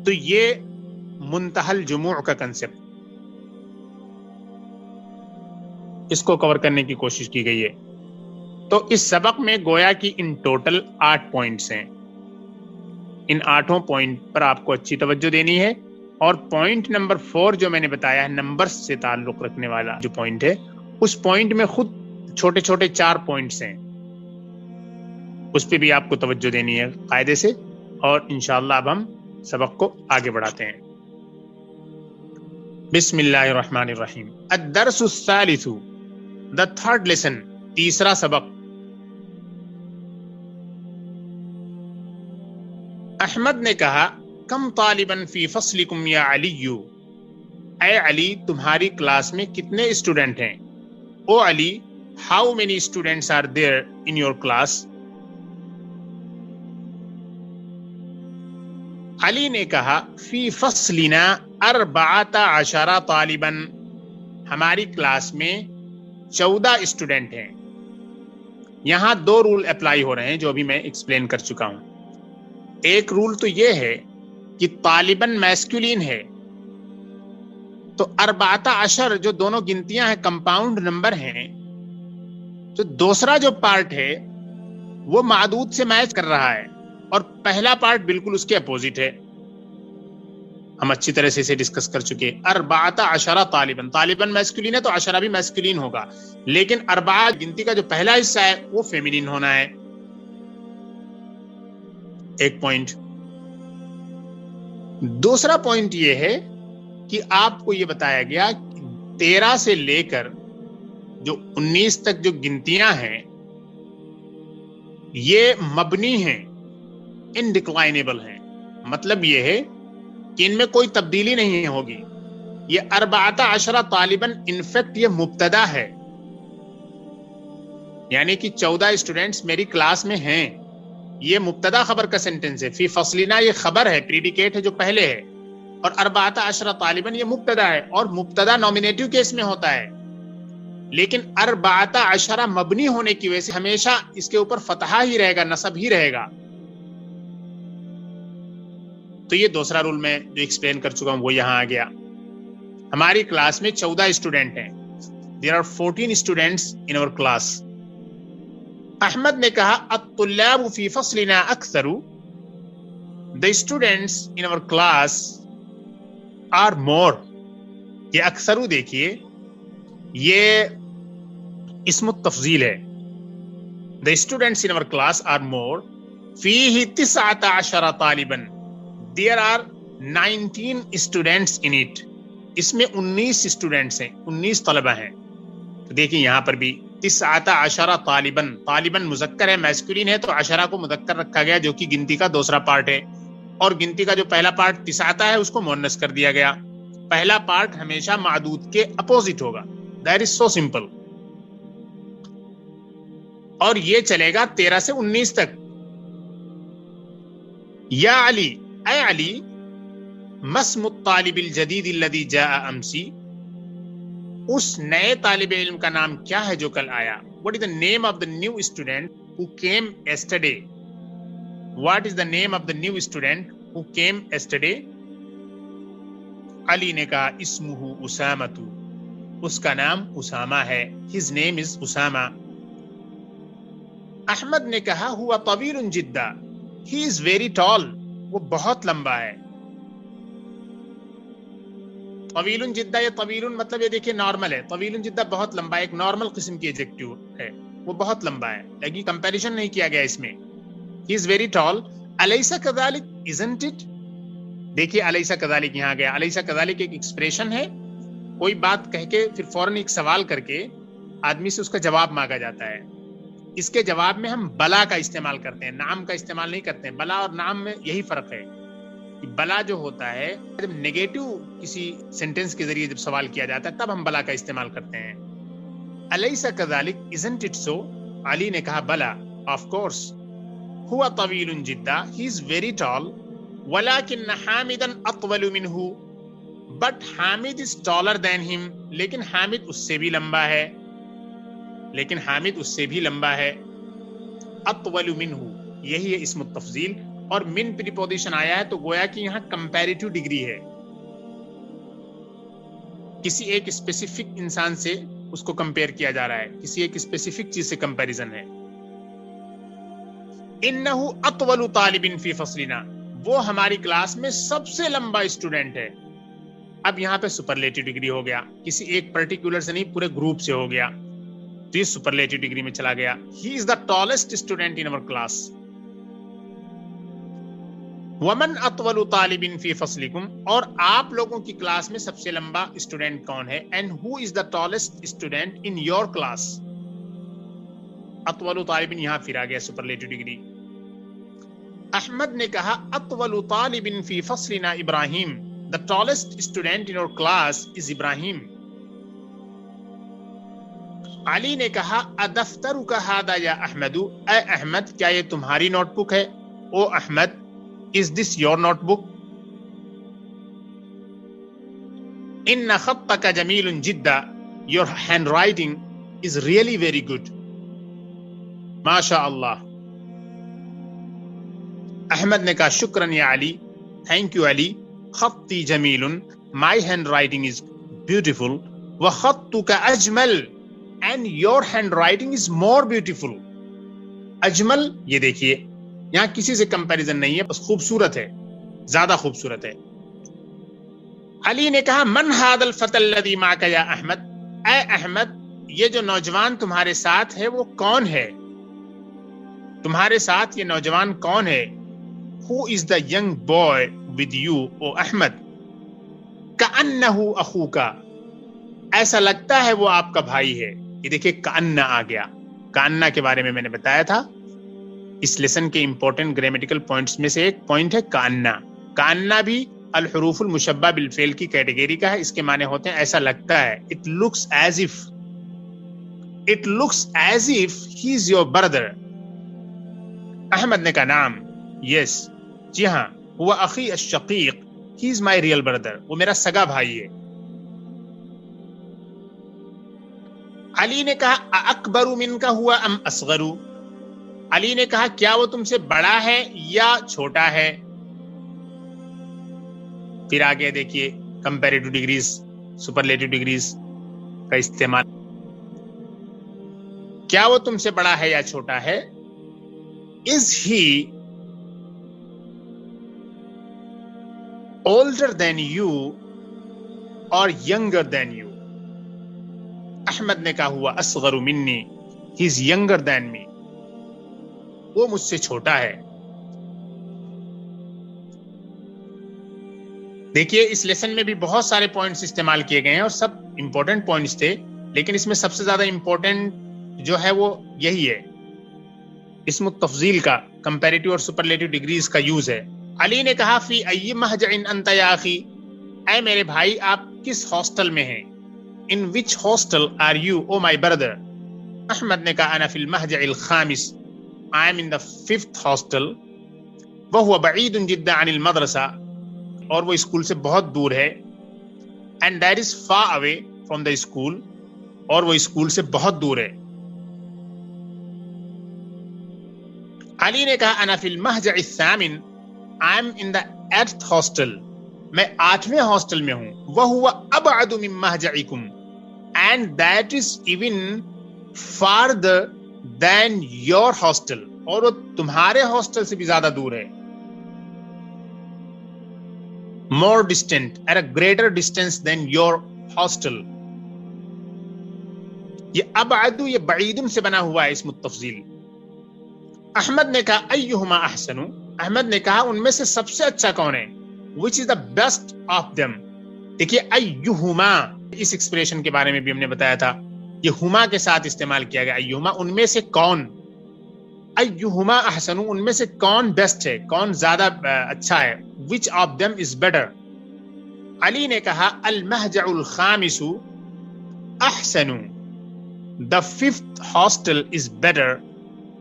تو یہ منتہا الجموع کا کنسپٹ، اس کو کور کرنے کی کوشش کی گئی ہے۔ تو اس سبق میں گویا کی ان ٹوٹل 8 پوائنٹس ہیں۔ ان 8 پوائنٹ پر آپ کو اچھی توجہ دینی ہے، اور پوائنٹ نمبر 4 جو میں نے بتایا ہے، نمبر سے تعلق رکھنے والا جو پوائنٹ ہے، اس پوائنٹ میں خود چھوٹے چھوٹے 4 پوائنٹس ہیں، اس پہ بھی آپ کو توجہ دینی ہے قاعدے سے۔ اور انشاءاللہ اب ہم سبق کو آگے بڑھاتے ہیں۔ بسم اللہ الرحمن الرحیم۔ الدرس الثالث، the third lesson، تیسرا سبق۔ احمد نے کہا، کم طالباً فی فصلکم یا علی، اے علی تمہاری کلاس میں کتنے اسٹوڈنٹ ہیں؟ O Ali, how many students are there in your class? Ali نے کہا، فی فصلنا 14 طالباً، ہماری کلاس میں 14 اسٹوڈنٹ ہیں۔ یہاں 2 رول اپلائی ہو رہے ہیں جو ابھی میں ایکسپلین کر چکا ہوں۔ ایک رول تو یہ ہے کہ طالباً میسکولین ہے، تو 14 جو دونوں گنتیاں ہیں کمپاؤنڈ نمبر ہیں، تو دوسرا جو پارٹ ہے وہ معدود سے میچ کر رہا ہے، اور پہلا پارٹ بالکل اس کے اپوزٹ ہے۔ ہم اچھی طرح سے اسے ڈسکس کر چکے۔ 14 طالباً، طالباً میسکولین ہے تو 10 بھی میسکولین ہوگا، لیکن 4 گنتی کا جو پہلا حصہ ہے وہ فیمینین ہونا ہے۔ ایک پوائنٹ۔ دوسرا پوائنٹ یہ ہے کہ آپ کو یہ بتایا گیا 13 سے لے کر جو 19 تک جو گنتیاں ہیں یہ مبنی ہیں، انڈکلائنیبل ہیں۔ مطلب یہ ہے کہ ان میں کوئی تبدیلی نہیں ہوگی۔ یہ 14 طالباً انفیکٹ یہ مبتدا ہے، یعنی کہ 14 اسٹوڈنٹس میری کلاس میں ہیں، یہ مبتدا خبر کا سینٹنس ہے۔ فی فصلنا یہ خبر ہے، پریڈیکیٹ ہے جو پہلے ہے، اور 14 طالباً یہ مبتدا ہے، اور مبتدا نومینیٹو کیس میں ہوتا ہے، لیکن 14 مبنی ہونے کی وجہ سے ہمیشہ اس کے اوپر فتحہ ہی رہے گا، نصب ہی رہے گا۔ تو یہ دوسرا رول میں جو ایکسپلین کر چکا ہوں وہ یہاں آ گیا۔ ہماری کلاس میں 14 اسٹوڈنٹ ہیں۔ There are 14 students in our class۔ Ahmad نے کہا، الطلاب فی فصلنا اکثر، the students in our class are more۔ یہ اکثر دیکھیے، یہ اسم التفضیل ہے۔ the students in our class are more، فیہ 19 طالباً، there are 19 students in it، اس میں 19 اسٹوڈنٹس ہیں، 19 طلبہ ہیں۔ تو دیکھیں یہاں پر بھی 19 طالباً، طالباً مذکر ہے، میسکولین ہے، تو 10 کو مذکر رکھا گیا جو کہ گنتی کا دوسرا پارٹ ہے، اور گنتی کا جو پہلا پارٹ 19 ہے اس کو مؤنث کر دیا گیا۔ پہلا پارٹ ہمیشہ معدود کے اپوزٹ ہوگا، دیٹ از سو سمپل۔ اور یہ چلے گا 13 سے 19 تک۔ یا علی، اے علی، مسم الطالب الجدید الذی جاء امسی، اس نئے طالب علم کا نام کیا ہے جو کل آیا؟ What is the name of the new student who came yesterday؟ What is the name of the new student who came yesterday؟ علی نے کہا اسمہ اسامۃ، اس کا نام اسامہ ہے، his name is Usama. Ahmad نے کہا ہوا طویل جدا، he is very tall، وہ بہت لمبا ہے۔ طویل جدا یا طویل مطلب یہ دیکھیے نارمل ہے، طویل جدا بہت لمبا ہے، ایک نارمل قسم کی ایڈجیکٹیو ہے، وہ بہت لمبا ہے، لیکن کمپیریشن نہیں کیا گیا اس میں۔ he is very tall، الیس کذالک isn't it، دیکھیے الیس کذالک یہاں گیا، الیس کذالک ایک ایکسپریشن ہے، کوئی بات کہہ کے پھر فوراً ایک سوال کر کے آدمی سے اس کا جواب مانگا جاتا ہے۔ اس کے جواب میں ہم بلا کا استعمال کرتے ہیں، نام کا استعمال نہیں کرتے ہیں۔ بلا اور نام میں یہی فرق ہے کہ بلا جو ہوتا ہے جب نیگیٹو کسی سینٹینس کے ذریعے جب سوال کیا جاتا ہے تب ہم بلا کا استعمال کرتے ہیں۔ الیس کذالک isn't it so، علی نے کہا بلا آف کورس، ہوا طویل جدا he is very tall، ولكن حامدا اطول منہ، but Hamid is taller than him، لیکن حامد اس سے بھی لمبا ہے، لیکن حامد اس سے بھی لمبا ہے۔ اطول منہ یہی ہے اسم التفضیل، اور من پریپوزیشن آیا ہے تو گویا کہ یہاں کمپیریٹو ڈگری ہے، کسی ایک اسپیسیفک انسان سے اس کو کمپیئر کیا جا رہا ہے، کسی ایک اسپیسیفک چیز سے کمپیریزن ہے۔ انہ اطول طالب فی فصلنا، وہ ہماری کلاس میں سب سے لمبا اسٹوڈنٹ ہے۔ اب یہاں پہ سپرلیٹو ڈگری ہو گیا، کسی ایک پرٹیکولر سے نہیں پورے گروپ سے ہو گیا، تو یہ سپرلیٹو ڈگری میں چلا گیا۔ ہی از دا ٹالسٹ اسٹوڈنٹ ان اور کلاس۔ ومن اطول طالب فی فصلکم، اور آپ لوگوں کی کلاس میں سب سے لمبا اسٹوڈنٹ کون ہے؟ And who is the tallest student in your class. اطول طالب یہاں پھر آ گیا سپرلیٹو ڈگری۔ احمد نے کہا اطول طالب فی فصلنا ابراہیم، the tallest student in our class is ابراہیم۔ علی نے کہا ادفترک ھذا یا احمد، اے احمد کیا یہ تمہاری نوٹ بک ہے؟ او Ahmad is this your notebook؟ ان خطک جمیل جدا، your handwriting is really very good۔ ماشاء اللہ۔ احمد نے کہا شکرا یا علی، تھینک یو علی، خطی جمیل، my handwriting is beautiful، وخطک اجمل، and your handwriting is more beautiful۔ اجمل یہ دیکھیے یہاں کسی سے کمپیریزن نہیں ہے، بس خوبصورت ہے، زیادہ خوبصورت ہے۔ علی نے کہا من هذا الفتى الذي معك یا احمد، اے احمد یہ جو نوجوان تمہارے ساتھ ہے وہ کون ہے؟ تمہارے ساتھ یہ نوجوان کون ہے؟ Who is the young boy with you او احمد؟ کأنہ اخوک، ایسا لگتا ہے وہ آپ کا بھائی ہے۔ یہ دیکھیے کأنہ آ گیا، کأنہ کے بارے میں میں نے بتایا تھا، اس لیسن کے امپورٹنٹ گرامیٹیکل پوائنٹس میں سے ایک پوائنٹ ہے کأنہ۔ کأنہ بھی الحروف المشبہ بالفعل کی کیٹیگری کا ہے، اس کے معنی ہوتے ہیں ایسا لگتا ہے، it looks as if، it looks as if he is your brother۔ Ahmad نے کہا نام، یس جی ہاں، وہ اخی الشقیق، he is my real brother، وہ میرا سگا بھائی ہے۔ علی نے کہا اکبر منک ہوا ام اصغر، علی نے کہا کیا وہ تم سے بڑا ہے یا چھوٹا ہے؟ پھر آگے دیکھیے کمپیریٹو ڈگریز، سپرلیٹو ڈگریز کا استعمال، کیا وہ تم سے بڑا ہے یا چھوٹا ہے؟ Is he older than you or younger than you؟ Ahmad نے کہا ہوا اصغر منی، he is younger than me، وہ مجھ سے چھوٹا ہے۔ دیکھیے اس لیسن میں بھی بہت سارے پوائنٹس استعمال کیے گئے ہیں اور سب امپورٹنٹ پوائنٹس تھے، لیکن اس میں سب سے زیادہ امپورٹنٹ جو ہے وہ یہی ہے، اسم التفضیل کا کمپیریٹو اور سپرلیٹو ڈگریز کا یوز ہے۔ علی نے کہا فی ای مہجع انت یا اخی، اے میرے بھائی آپ کس ہاسٹل میں ہیں؟ In which hostel are you O my brother? Ahmad نے کہا انا فی المہجع الخامس، I am in the 5th hostel، وهو بعید جدا عن المدرسہ، اور وہ اسکول سے بہت دور ہے، and that is far away from the school، اور وہ اسکول سے بہت دور ہے۔ علی نے کہا انا فی المہجع الثامن، I am in the 8th hostel، میں 8ویں ہاسٹل میں ہوں. وَهُوَ أَبْعَدُ مِن مَهْجَعِكُمْ, and that is even farther than your hostel, اور وہ تمہارے ہاسٹل سے بھی زیادہ دور ہے. more distant, at a greater distance than your hostel. یہ ابعد یہ بعید سے بنا ہوا ہے اسم التفضیل. احمد نے کہا ایہما احسن, احمد نے کہا ان میں سے سب سے اچھا کون ہے. which is the best of them. دیکھیے ایہما, اس ایکسپریشن کے بارے میں بھی ہم نے بتایا تھا, یہ ہما کے ساتھ استعمال کیا گیا. ایہما ان میں سے کون, ایہما احسن ان میں سے کون بیسٹ ہے, کون زیادہ اچھا ہے. which of them is better. علی نے کہا المہجع الخامس احسن, the 5th hostel is better.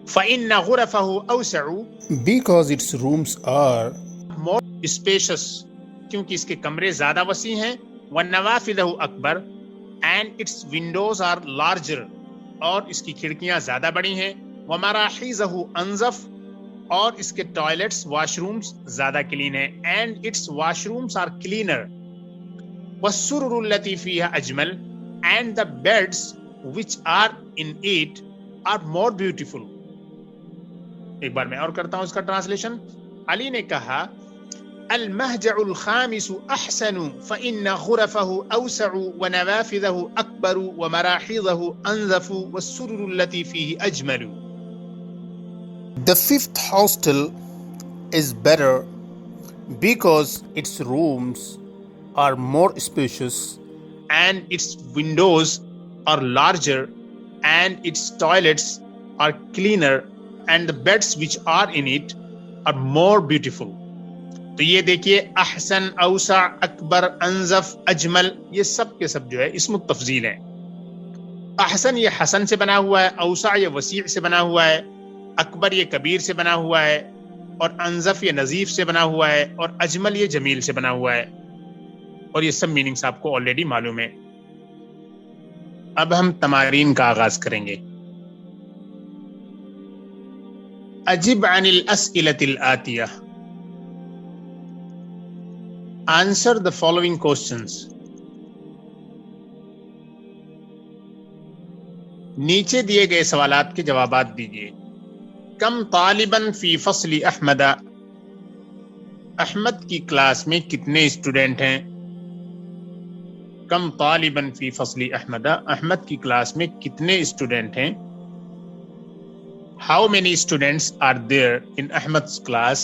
فإن غرفه أوسع, because its rooms are more spacious, کیونکہ اس کے کمرے زیادہ وسیع ہیں. وَنَوَافِذَهُ أَكْبَرُ, and its windows are larger, اور اس کی کھڑکیاں زیادہ بڑی ہیں. وَمَرَاحِيزَهُ أَنظَفُ, اور اس کے ٹوائلٹس واش رومز زیادہ کلین ہیں. and its washrooms are cleaner. وَالسُّرُرُ الَّتِي فِيهَا أَجْمَلُ, and the beds which are in it are more beautiful. ایک بار میں اور کرتا ہوں اس کا ٹرانسلیشن. علی نے کہا المہجع الخامس احسن فإن غرفه اوسع ونوافذه اکبر ومراحیضه انظف والسرر التي فيه Ajmal. the 5th hostel is better because its rooms are more spacious, and its windows are larger, and its toilets are cleaner, and the beds which are in it are more beautiful. تو یہ دیکھیے احسن, اوسع, اکبر, انظف, اجمل, یہ سب کے سب جو ہے اسم التفضیل ہیں. احسن یہ حسن سے بنا ہوا ہے, اوسع یہ وسیع سے بنا ہوا ہے, اکبر یہ کبیر سے بنا ہوا ہے, اور انظف یہ نظیف سے بنا ہوا ہے, اور اجمل یہ جمیل سے بنا ہوا ہے. اور یہ سب میننگز آپ کو آلریڈی معلوم ہے. اب ہم تمارین کا آغاز کریں گے. اجب عن الاسئلة الآتیہ, answer the following questions. نیچے دیے گئے سوالات کے جوابات دیجیے. کم طالباً فی فصل احمد, احمد کی کلاس میں کتنے اسٹوڈنٹ ہیں. کم طالباً فی فصل احمد, احمد کی کلاس میں کتنے اسٹوڈنٹ ہیں. How many students are there in Ahmad's class?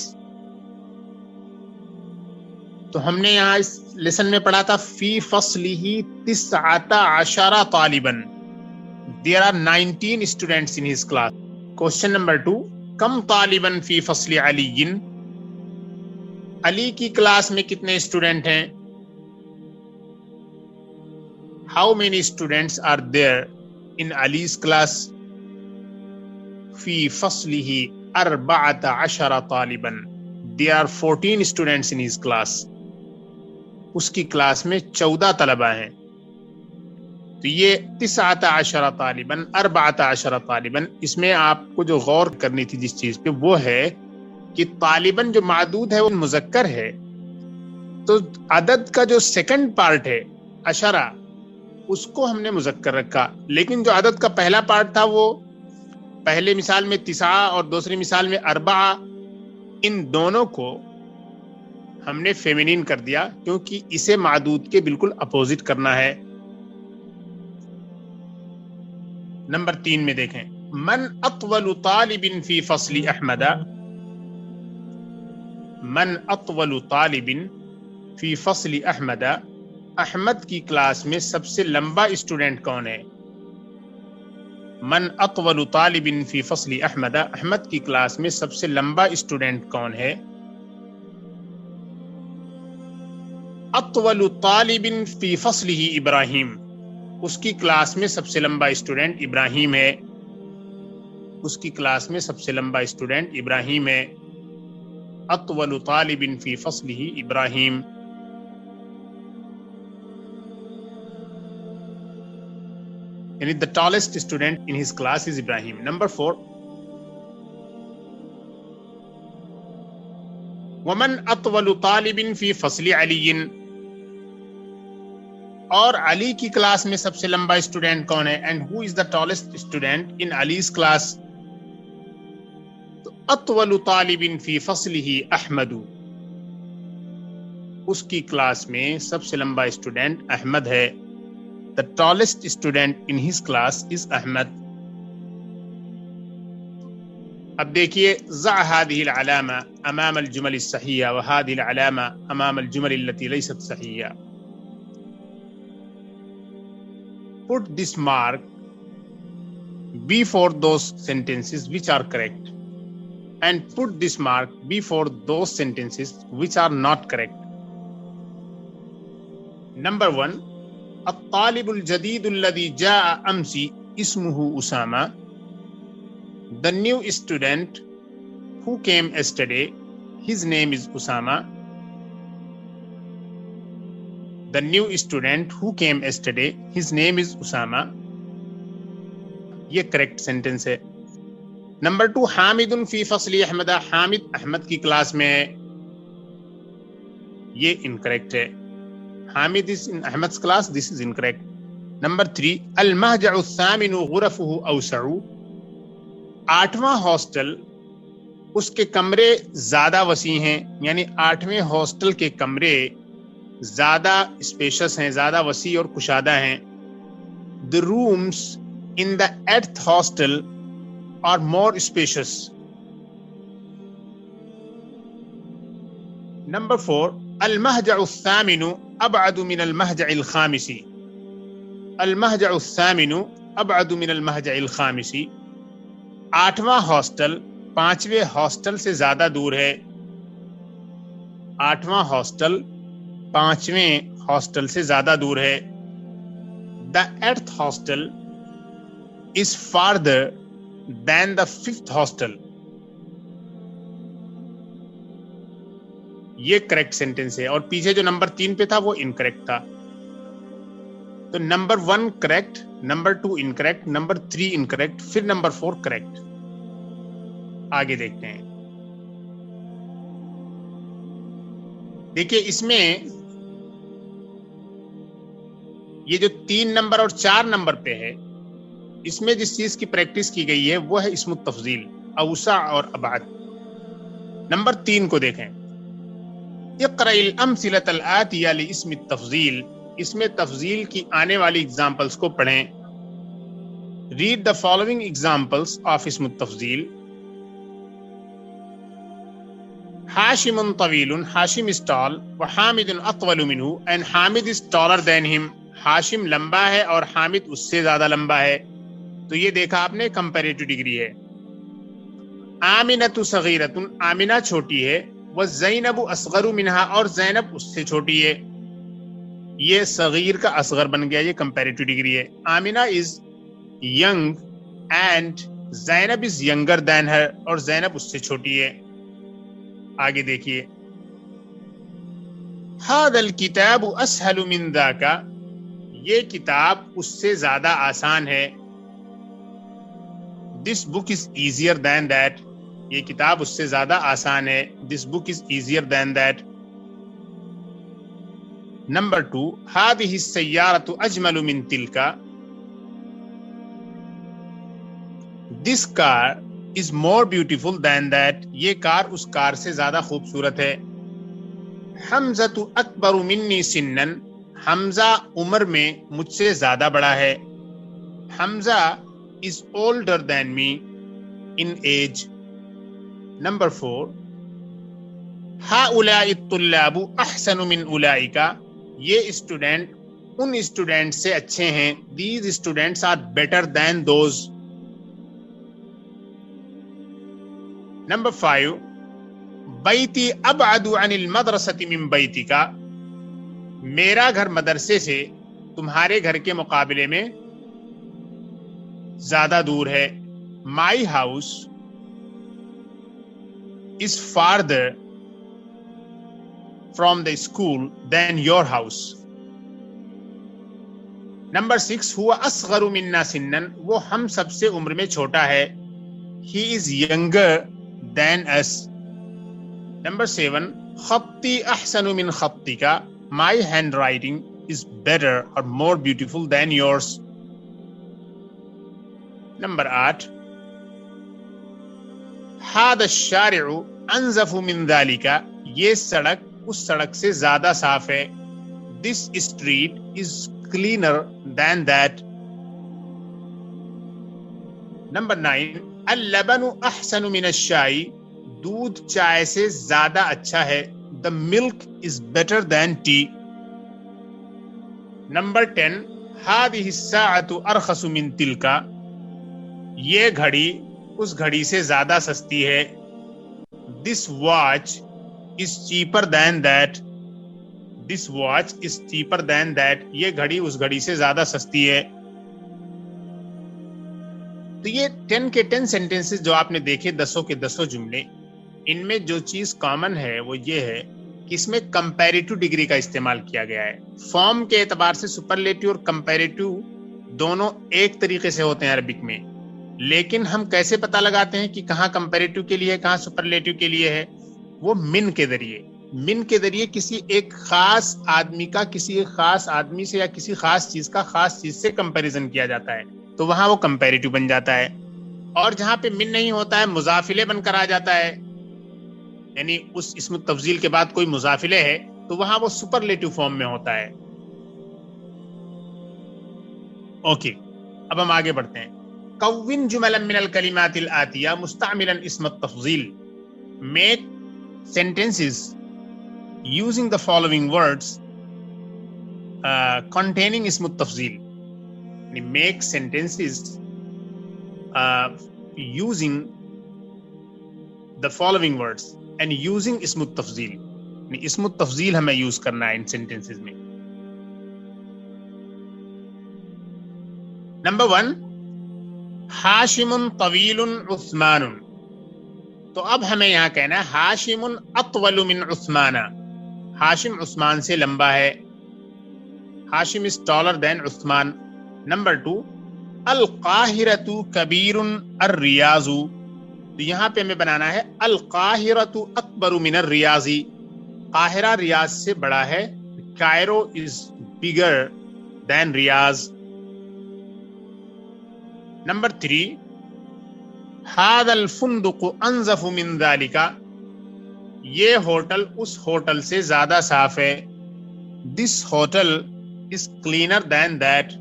تو ہم نے یہاں اس لیسن میں پڑھا تھا فی فصلہ 19 طالباً, there are 19 students in his class. Question number 2, کم طالباً فی فصل علی, علی کی کلاس میں کتنے اسٹوڈنٹ ہیں. How many students are there in Ali's class? فی فصلہ 14 طالباً, there are 14 students in his class. اس کی کلاس میں 14 طلبہ ہیں. تو یہ 19 طالباً 14 طالباً, اس میں آپ کو جو غور کرنی تھی جس چیز پہ وہ ہے کہ طالباً جو معدود ہے وہ مذکر ہے, تو عدد کا جو سیکنڈ پارٹ ہے عشرہ اس کو ہم نے مذکر رکھا, لیکن جو عدد کا پہلا پارٹ تھا وہ پہلے مثال میں 9 اور دوسری مثال میں 4, ان دونوں کو ہم نے فیمینین کر دیا کیونکہ اسے معدود کے بالکل اپوزٹ کرنا ہے. نمبر 3 میں دیکھیں, من اطول طالب فی فصل احمد, من اطول طالب فی فصل احمد, احمد کی کلاس میں سب سے لمبا اسٹوڈنٹ کون ہے. من اطول طالب فی فصل احمد, احمد کی کلاس میں سب سے لمبا اسٹوڈنٹ کون ہے. اطول طالب فی فصلہ ابراہیم, اس کی کلاس میں سب سے لمبا اسٹوڈنٹ ابراہیم ہے. اس کی کلاس میں سب سے لمبا اسٹوڈنٹ ابراہیم ہے. اطول طالب فی فصلہ ابراہیم. یعنی the tallest student in his class is Ibrahim. Number 4, ومن اطول طالب فی فصل علی، اور علی کی کلاس میں سب سے لمبا اسٹوڈنٹ کون ہے؟ And who is the tallest student in Ali's class? اطول طالب فی فصلہ احمد، اس کی کلاس میں سب سے لمبا اسٹوڈنٹ احمد ہے. The tallest student in his class is Ahmad. اب دیکھیے ضع هذه العلامة امام الجمل الصحيحة وهذه العلامة امام الجمل التي ليست صحيحة. Put this mark before those sentences which are correct and put this mark before those sentences which are not correct. Number 1, الطالب الجديد الذي جاء أمس اسمه أسامة. The new student who came yesterday, his name is Usama. The new student who came yesterday, his name is Usama. یہ correct sentence ہے. Number 2، Hamid فی فصل احمد، حامد احمد کی class میں ہے، یہ انکریکٹ ہے. Hamid is in Ahmad's class, this is incorrect. Number 3، المهجع الثامن غرفه اوسع، 8واں ہاسٹل اس کے کمرے زیادہ وسیع ہیں، یعنی 8ویں ہاسٹل کے کمرے زیادہ اسپیشس ہیں، زیادہ وسیع اور کشادہ ہیں. The rooms in the 8th hostel are more spacious. Number 4، المهجع الثامن ابعد من المهجع الخامس، المهجع الثامن ابعد من المهجع الخامس، 8واں ہاسٹل 5ویں ہاسٹل سے زیادہ دور ہے. 8واں ہاسٹل 5ویں ہاسٹل سے زیادہ دور ہے. The 8th hostel is farther than the 5th hostel. یہ کریکٹ سینٹنس ہے، اور پیچھے جو نمبر 3 پہ تھا وہ انکریکٹ تھا. تو number 1 correct, number 2 incorrect, number 3 incorrect, پھر نمبر 4 کریکٹ. آگے دیکھتے ہیں. دیکھیے اس میں یہ جو 3 نمبر اور 4 نمبر پہ ہے، اس میں جس چیز کی پریکٹس کی گئی ہے وہ ہے اسم التفضیل، اوسع اور ابعد. نمبر 3 کو دیکھیں، اقرأ الامثلة الآتية لاسم التفضیل، اس میں تفضیل کی آنے والی اگزامپلس کو پڑھیں. Read the following examples of اسم التفضیل. حاشم طویل، حاشم is tall، وحامد اطول منہ، and Hamid is taller than him. Hashim لمبا ہے اور حامد اس سے زیادہ لمبا ہے. تو یہ دیکھا آپ نے کمپیریٹو ڈگری ہے. آمنۃ صغیرۃ، آمنہ چھوٹی ہے، وزینب اصغر منہا، اور زینب اس سے چھوٹی ہے. یہ صغیر کا اصغر بن گیا، یہ کمپیریٹو ڈگری ہے. Amna is young and Zainab is younger than her, اور زینب اس سے چھوٹی ہے. آگے دیکھیے، ھذا الکتاب اسہل من ذاک، یہ کتاب اس سے زیادہ آسان ہے. This book is easier than that, یہ کتاب اس سے زیادہ آسان ہے. This book is easier than that. Number 2، هذه السيارة أجمل من تلك، this car is more beautiful than that، یہ کار اس کار سے زیادہ خوبصورت ہے. حمزة أكبر مني سنا، حمزہ عمر میں مجھ سے زیادہ بڑا ہے. حمزہ is older than me in age. Number 4، هؤلاء الطلاب احسن من اولئک، یہ اسٹوڈنٹ ان اسٹوڈنٹ سے اچھے ہیں. These students are better than those. Number 5، بیتی ابعد عن المدرسة من بیتک، میرا گھر مدرسے سے تمہارے گھر کے مقابلے میں زیادہ دور ہے. My house is farther from the school than your house. Number 6، هو اصغر منا سنا، وہ ہم سب سے عمر میں چھوٹا ہے. He is younger than us. Number 7, خطي أحسن من خطك. My handwriting is better or more beautiful than yours. Number 8, هذا الشارع أنظف من ذلك. یہ سڑک اس سڑک سے زیادہ صاف ہے. This street is cleaner than that. Number 9, اللبن احسن من الشائی. دودھ چائے سے زیادہ اچھا ہے. The milk is better than tea. Number 10, هذه الساعة أرخص من تلك. یہ گھڑی اس گھڑی سے زیادہ سستی ہے. This watch is cheaper than that. This watch is cheaper than that. یہ گھڑی اس گھڑی سے زیادہ سستی ہے. تو یہ 10 کے 10 سینٹنسز جو آپ نے دیکھے 10 کے 10 جملے، ان میں جو چیز کامن ہے وہ یہ ہے کہ اس میں کمپیریٹو ڈگری کا استعمال کیا گیا ہے. فارم کے اعتبار سے سپرلیٹو اور کمپیریٹو دونوں ایک طریقے سے ہوتے ہیں عربک میں، لیکن ہم کیسے پتہ لگاتے ہیں کہ کہاں کمپیریٹو کے لیے ہے کہاں سپرلیٹو کے لیے ہے؟ وہ من کے ذریعے کسی ایک خاص آدمی کا کسی ایک خاص آدمی سے یا کسی خاص چیز کا خاص چیز سے کمپیریزن کیا جاتا ہے، تو وہاں وہ کمپیریٹو بن جاتا ہے. اور جہاں پہ من نہیں ہوتا ہے مضافلے بن کر آ جاتا ہے، یعنی اس اسم التفضیل کے بعد کوئی مضافلے ہے تو وہاں وہ سپرلیٹو فارم میں ہوتا ہے. اوکے، اب ہم آگے بڑھتے ہیں. کون جملا من الکلمات الآتیہ مستعملا اسم التفضیل. Make sentences using the following words containing اسم التفضیل. Make sentences using the following words and using اسم التفضیل. اسم التفضیل ہمیں یوز کرنا ہے ان سینٹینسز میں. Number 1, ہاشم طویل عثمان. تو اب ہمیں یہاں کہنا ہے ہاشم اطول من عثمان. ہاشم عثمان سے لمبا ہے. ہاشم is taller than Usman. Number 2, القاہرۃ کبیر الریاض. تو یہاں پہ ہمیں بنانا ہے القاہرۃ اکبر من الریاض. قاہرہ ریاض سے بڑا ہے. Cairo is bigger than Riyadh. Number 3, هذا الفندق انظف من ذلك. یہ ہوٹل اس ہوٹل سے زیادہ صاف ہے. This hotel is cleaner than that.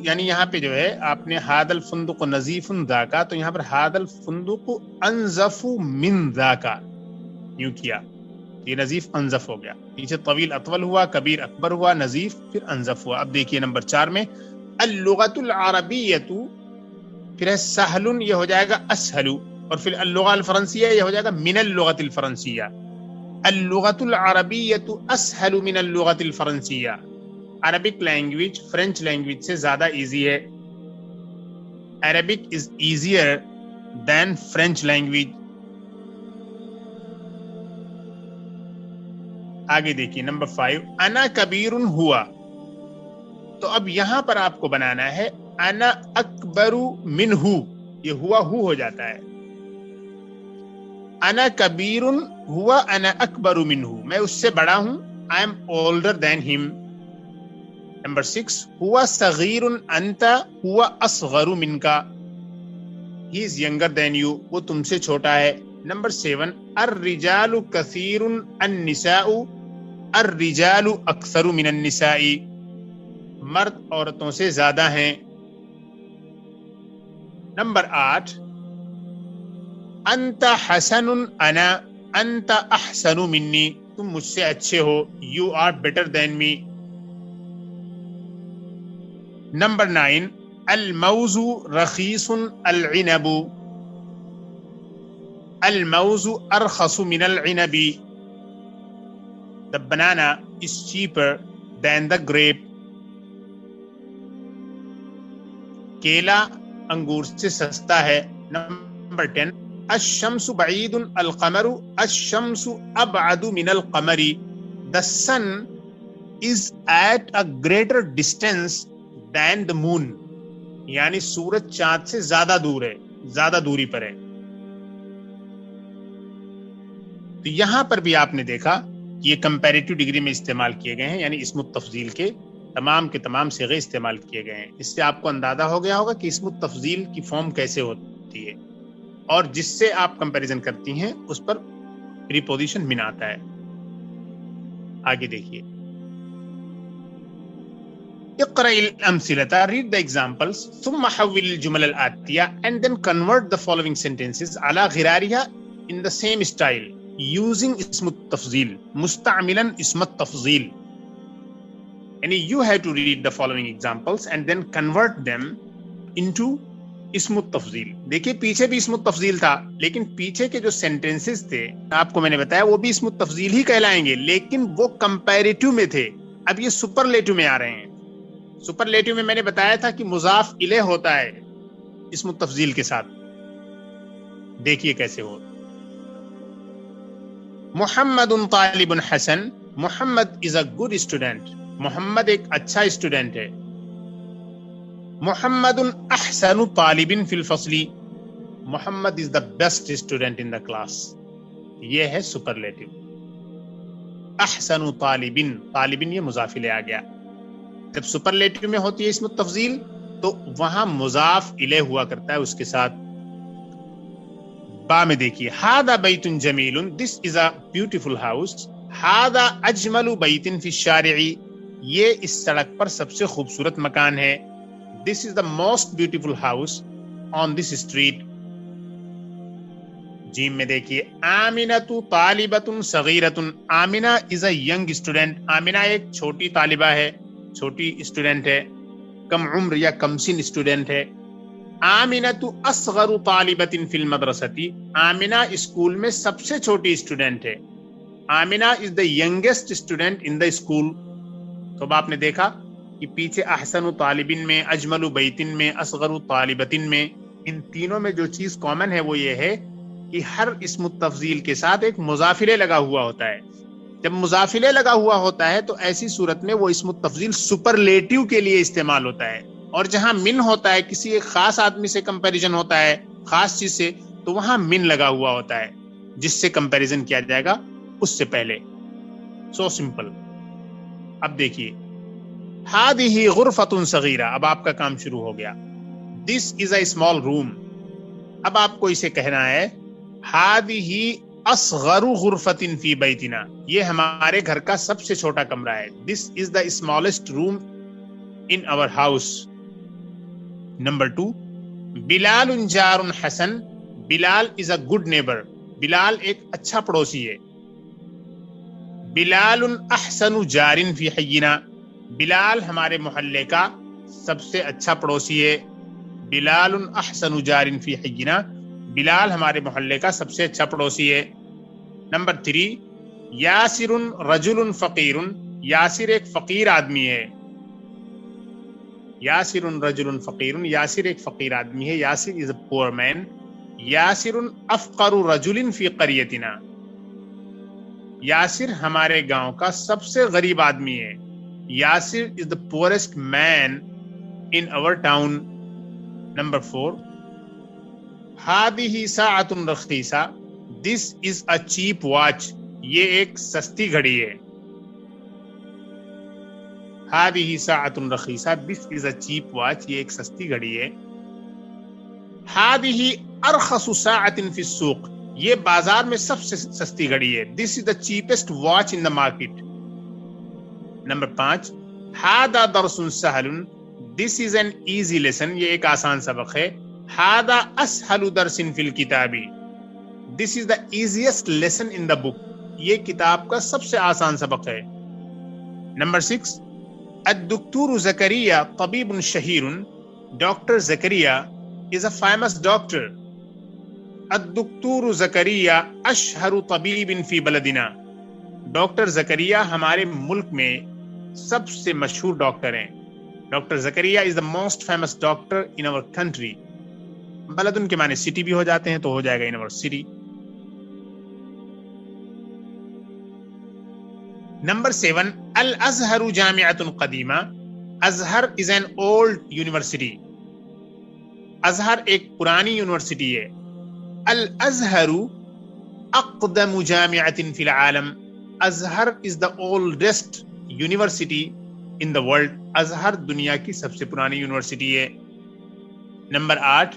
یعنی یہاں پہ جو ہے آپ نے هذا الفندق نظیف ذاک، تو یہاں پر هذا الفندق انظف من ذاک یوں کیا، یہ نظیف انظف ہو گیا. پیچھے طویل اطول ہوا، کبیر اکبر ہوا، نظیف پھر انظف ہوا. اب دیکھیے نمبر 4 میں اللغۃ العربیۃ، پھر ہے سہل، یہ ہو جائے گا اسہل، اور پھر اللغہ الفرنسیہ یہ ہو جائے گا من اللغۃ الفرنسیہ. اللغۃ العربیۃ اسہل من اللغۃ الفرنسیہ. عربک لینگویج فرینچ لینگویج سے زیادہ ایزی ہے. عربک از ایزیئر دین فرینچ لینگویج. آگے دیکھیے نمبر 5، انا کبیر ہوا. تو اب یہاں پر آپ کو بنانا ہے انا اکبر منہ. یہ ہوا ہو جاتا ہے. انا کبیر ہوا انا اکبر منہ، میں اس سے بڑا ہوں. آئی ایم اولڈر دین ہم. نمبر 6، ہوا صغیر انت ہوا اصغر منک. He is younger than you, وہ تم سے چھوٹا ہے. نمبر 7، الرجال کثیر النساء الرجال اکثر من النساء. مرد عورتوں سے زیادہ ہیں. نمبر 8، انت حسن انا انت احسن منی. تم مجھ سے اچھے ہو، you are better than me. Number 9، الموز رخیص العنب. الموز ارخص من العنب. The banana is cheaper than the grape. کیلا انگور سے سستا ہے. نمبر 10، الشمس بعید القمر الشمس ابعد من القمر. The sun is at a greater distance than the moon. یعنی سورج چاند سے زیادہ دور ہے، زیادہ دوری پر ہے. تو یہاں پر بھی آپ نے دیکھا کہ یہ کمپیریٹو ڈگری میں استعمال کیے گئے ہیں، یعنی اسم التفضیل کے تمام صیغے استعمال کیے گئے ہیں۔ اس سے آپ کو اندازہ ہو گیا ہوگا کہ اسم التفضیل کی فارم کیسے ہوتی ہے، اور جس سے آپ کمپیریزن کرتی ہیں اس پر پریپوزیشن من آتا ہے۔ آگے دیکھیے، اقرأ الامثلة، read the examples، ثم حول الجمل الآتية and then convert the following sentences على غرارها in the same style using اسم التفضیل مستعملا اسم التفضیل. یعنی you have to read the following examples and then convert them into اسم التفضیل. دیکھیے پیچھے بھی اسم التفضیل تھا، لیکن پیچھے کے جو سینٹینسز تھے آپ کو میں نے بتایا وہ بھی اسم التفضیل ہی کہلائیں گے، لیکن وہ کمپیریٹو میں تھے، اب یہ سپرلیٹو میں آ رہے ہیں۔ سپرلیٹو میں نے بتایا تھا کہ مضاف الیہ ہوتا ہے اسم التفضیل کے ساتھ، دیکھیے کیسے ہو۔ محمد طالب حسن، محمد از اے گڈ اسٹوڈنٹ، محمد ایک اچھا اسٹوڈنٹ ہے۔ محمد احسن طالب فی الفصل، Muhammad is the best student in the class, یہ ہے سپرلیٹو۔ احسن طالبن، طالبن یہ مضاف الیہ آ گیا۔ جب سپرلیٹو میں ہوتی ہے اسم التفضیل تو وہاں مضاف الیہ ہوا کرتا ہے اس کے ساتھ۔ با میں دیکھیے، ھذا بیت جمیل، دس is a beautiful house. ھذا Ajmal بیت فی الشارع، یہ اس سڑک پر سب سے خوبصورت مکان ہے۔ This is the most beautiful house on this street. جیم میں دیکھیے، آمنۃ طالبۃ صغیرۃ، Amna is a young student, Amna ایک چھوٹی طالبہ ہے، چھوٹی اسٹوڈنٹ ہے، کم عمر یا کم سن اسٹوڈنٹ ہے۔ آمنۃ اصغر طالبۃ فی المدرسۃ، آمنہ اسکول میں سب سے چھوٹی اسٹوڈنٹ ہے۔ Amna is the youngest student in the school. تو اب آپ نے دیکھا کہ پیچھے احسن طالبن میں، اجمل بیتن میں، اصغر طالبتن میں، ان تینوں میں جو چیز کامن ہے وہ یہ ہے کہ ہر اسم التفضیل کے ساتھ ایک مضاف الیہ لگا ہوا ہوتا ہے۔ جب مضاف الیہ لگا ہوا ہوتا ہے تو ایسی صورت میں وہ اسم التفضیل سپرلیٹو کے لیے استعمال ہوتا ہے، اور جہاں من ہوتا ہے، کسی ایک خاص آدمی سے کمپیریزن ہوتا ہے خاص چیز سے، تو وہاں من لگا ہوا ہوتا ہے جس سے کمپیریزن کیا جائے گا اس سے پہلے۔ So simple. اب دیکھیے، ہذہ غرفۃ صغیرہ، اب آپ کا کام شروع ہو گیا۔ دس از اے اسمال روم، اب آپ کو اسے کہنا ہے ہذہ اصغر غرفۃ فی بیتنا، یہ ہمارے گھر کا سب سے چھوٹا کمرہ ہے۔ This is the smallest room in our house. Number 2، Bilal جار حسن، بلال از اے گڈ نیبر، بلال ایک اچھا پڑوسی ہے۔ بلال احسن جار فی حینا، بلال ہمارے محلے کا سب سے اچھا پڑوسی ہے۔ بلال احسن جار فی حینا، بلال ہمارے محلے کا سب سے اچھا پڑوسی ہے۔ نمبر 3، یاسر رجل فقیر، یاسر ایک فقیر آدمی ہے۔ یاسر رجل فقیر، یاسر ایک فقیر آدمی ہے، یاسر از اے پور مین۔ یاسر افقر رجل فی قریتنا، یاسر ہمارے گاؤں کا سب سے غریب آدمی ہے۔ یاسر از the poorest man in our town۔ Number 4، هذه ساعة رخیصہ، this is a cheap watch، یہ ایک سستی گھڑی ہے۔ هذه ساعة رخیصہ، this is a cheap watch، یہ ایک سستی گھڑی ہے۔ هذه ارخص ساعة في السوق، یہ بازار میں سب سے سستی گھڑی ہے۔ this is the cheapest watch in the market۔ Number 5، ھذا درس سہل، this is an easy lesson، یہ ایک آسان سبق ہے۔ ھذا اسہل درس فی الکتاب، this is the easiest lesson in the book، یہ کتاب کا سب سے آسان سبق ہے۔ نمبر 6، الدکتور زکریا طبیب شہیر، doctor Zakariya is a famous doctor۔ الدکتور زکریا اشہر طبیب فی بلدنا، ڈاکٹر زکریا ہمارے ملک میں سب سے مشہور ڈاکٹر ہیں۔ Doctor Zakariya is the most famous doctor in our country. بلدن کے معنی سٹی بھی ہو جاتے ہیں تو ہو جائے گا ان آور سٹی۔ نمبر 7، الازہر جامعۃ قدیمہ، Azhar is an old university, Azhar ایک پرانی یونیورسٹی ہے۔ الازہر اقدم جامعۃ فی العالم. Azhar is the oldest university in the world. Azhar دنیا کی سب سے پرانی یونیورسٹی ہے. نمبر 8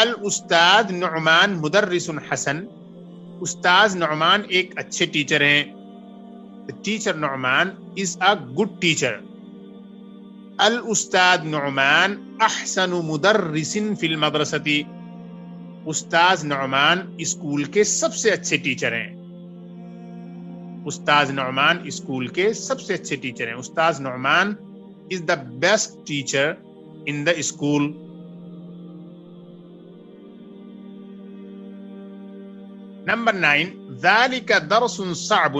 الاستاذ نعمان مدرس حسن. استاذ نعمان ایک اچھے ٹیچر ہیں. The teacher Noman is a good teacher. الاستاذ Noman احسن مدرس فی المدرسۃ. استاذ نعمان اسکول کے سب سے اچھے ٹیچر ہیں. استاذ نعمان اسکول کے سب سے اچھے ٹیچر ہیں. استاذ Nauman is the best teacher in the school. Number 9 ذالک درس صعب.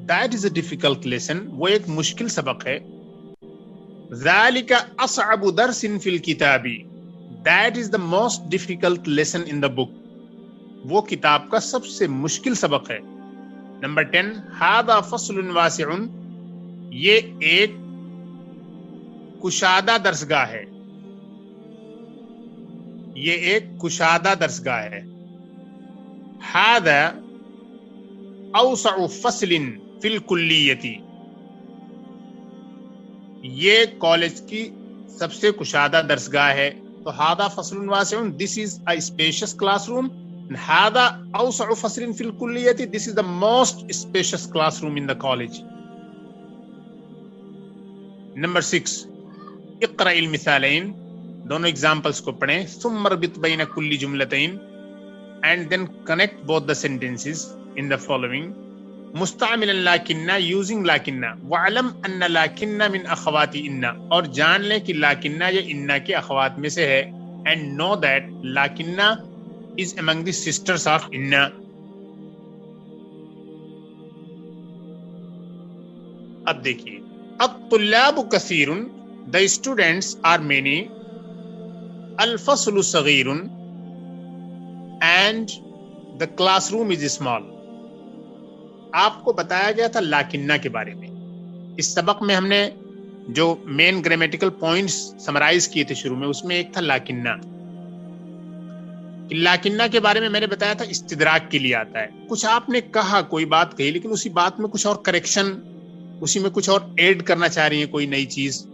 That is a difficult lesson. وہ ایک مشکل سبق ہے. ذالک اصعب درس فی الکتاب. That is the most difficult lesson in the book. وہ کتاب کا سب سے مشکل سبق ہے. نمبر 10 ھذا فصل واسع. یہ ایک کشادہ درسگاہ ہے. یہ ایک کشادہ درسگاہ ہے. ھذا اوسع فصل فی الکلیۃ. یہ کالج کی سب سے کشادہ درسگاہ ہے. تو ھذا فصل واسع, this is a spacious classroom. ھذا اوسع فصل فی الکلیۃ, this is the most spacious classroom in the college. Number 6 اقرأ المثالین. دونوں ایگزامپلس کو پڑھیں. ثم اربط بین کل جملتین and then connect both the sentences in the following. مستعملا لاکنہ, using لاکنہ. وعلم ان لاکنہ من اخوات ان. اور جان لیں کہ لاکنہ یہ انہ کے اخوات میں سے ہے. and know that لاکنہ is among the sisters of انہ. اب دیکھیے الطلاب کثیر. the students are many. الفصل صغیر and the classroom is small. آپ کو بتایا گیا تھا لاکنہ کے بارے میں. اس سبق میں ہم نے جو مین گرامیٹیکل پوائنٹس سمرائز کیے تھے شروع میں, اس میں ایک تھا لاکنہ. لاکنہ کے بارے میں میں نے بتایا تھا استدراک کے لیے آتا ہے. کچھ آپ نے کہا, کوئی بات کہی, لیکن اسی بات میں کچھ اور کریکشن, اسی میں کچھ اور ایڈ کرنا چاہ رہی ہیں, کوئی نئی چیز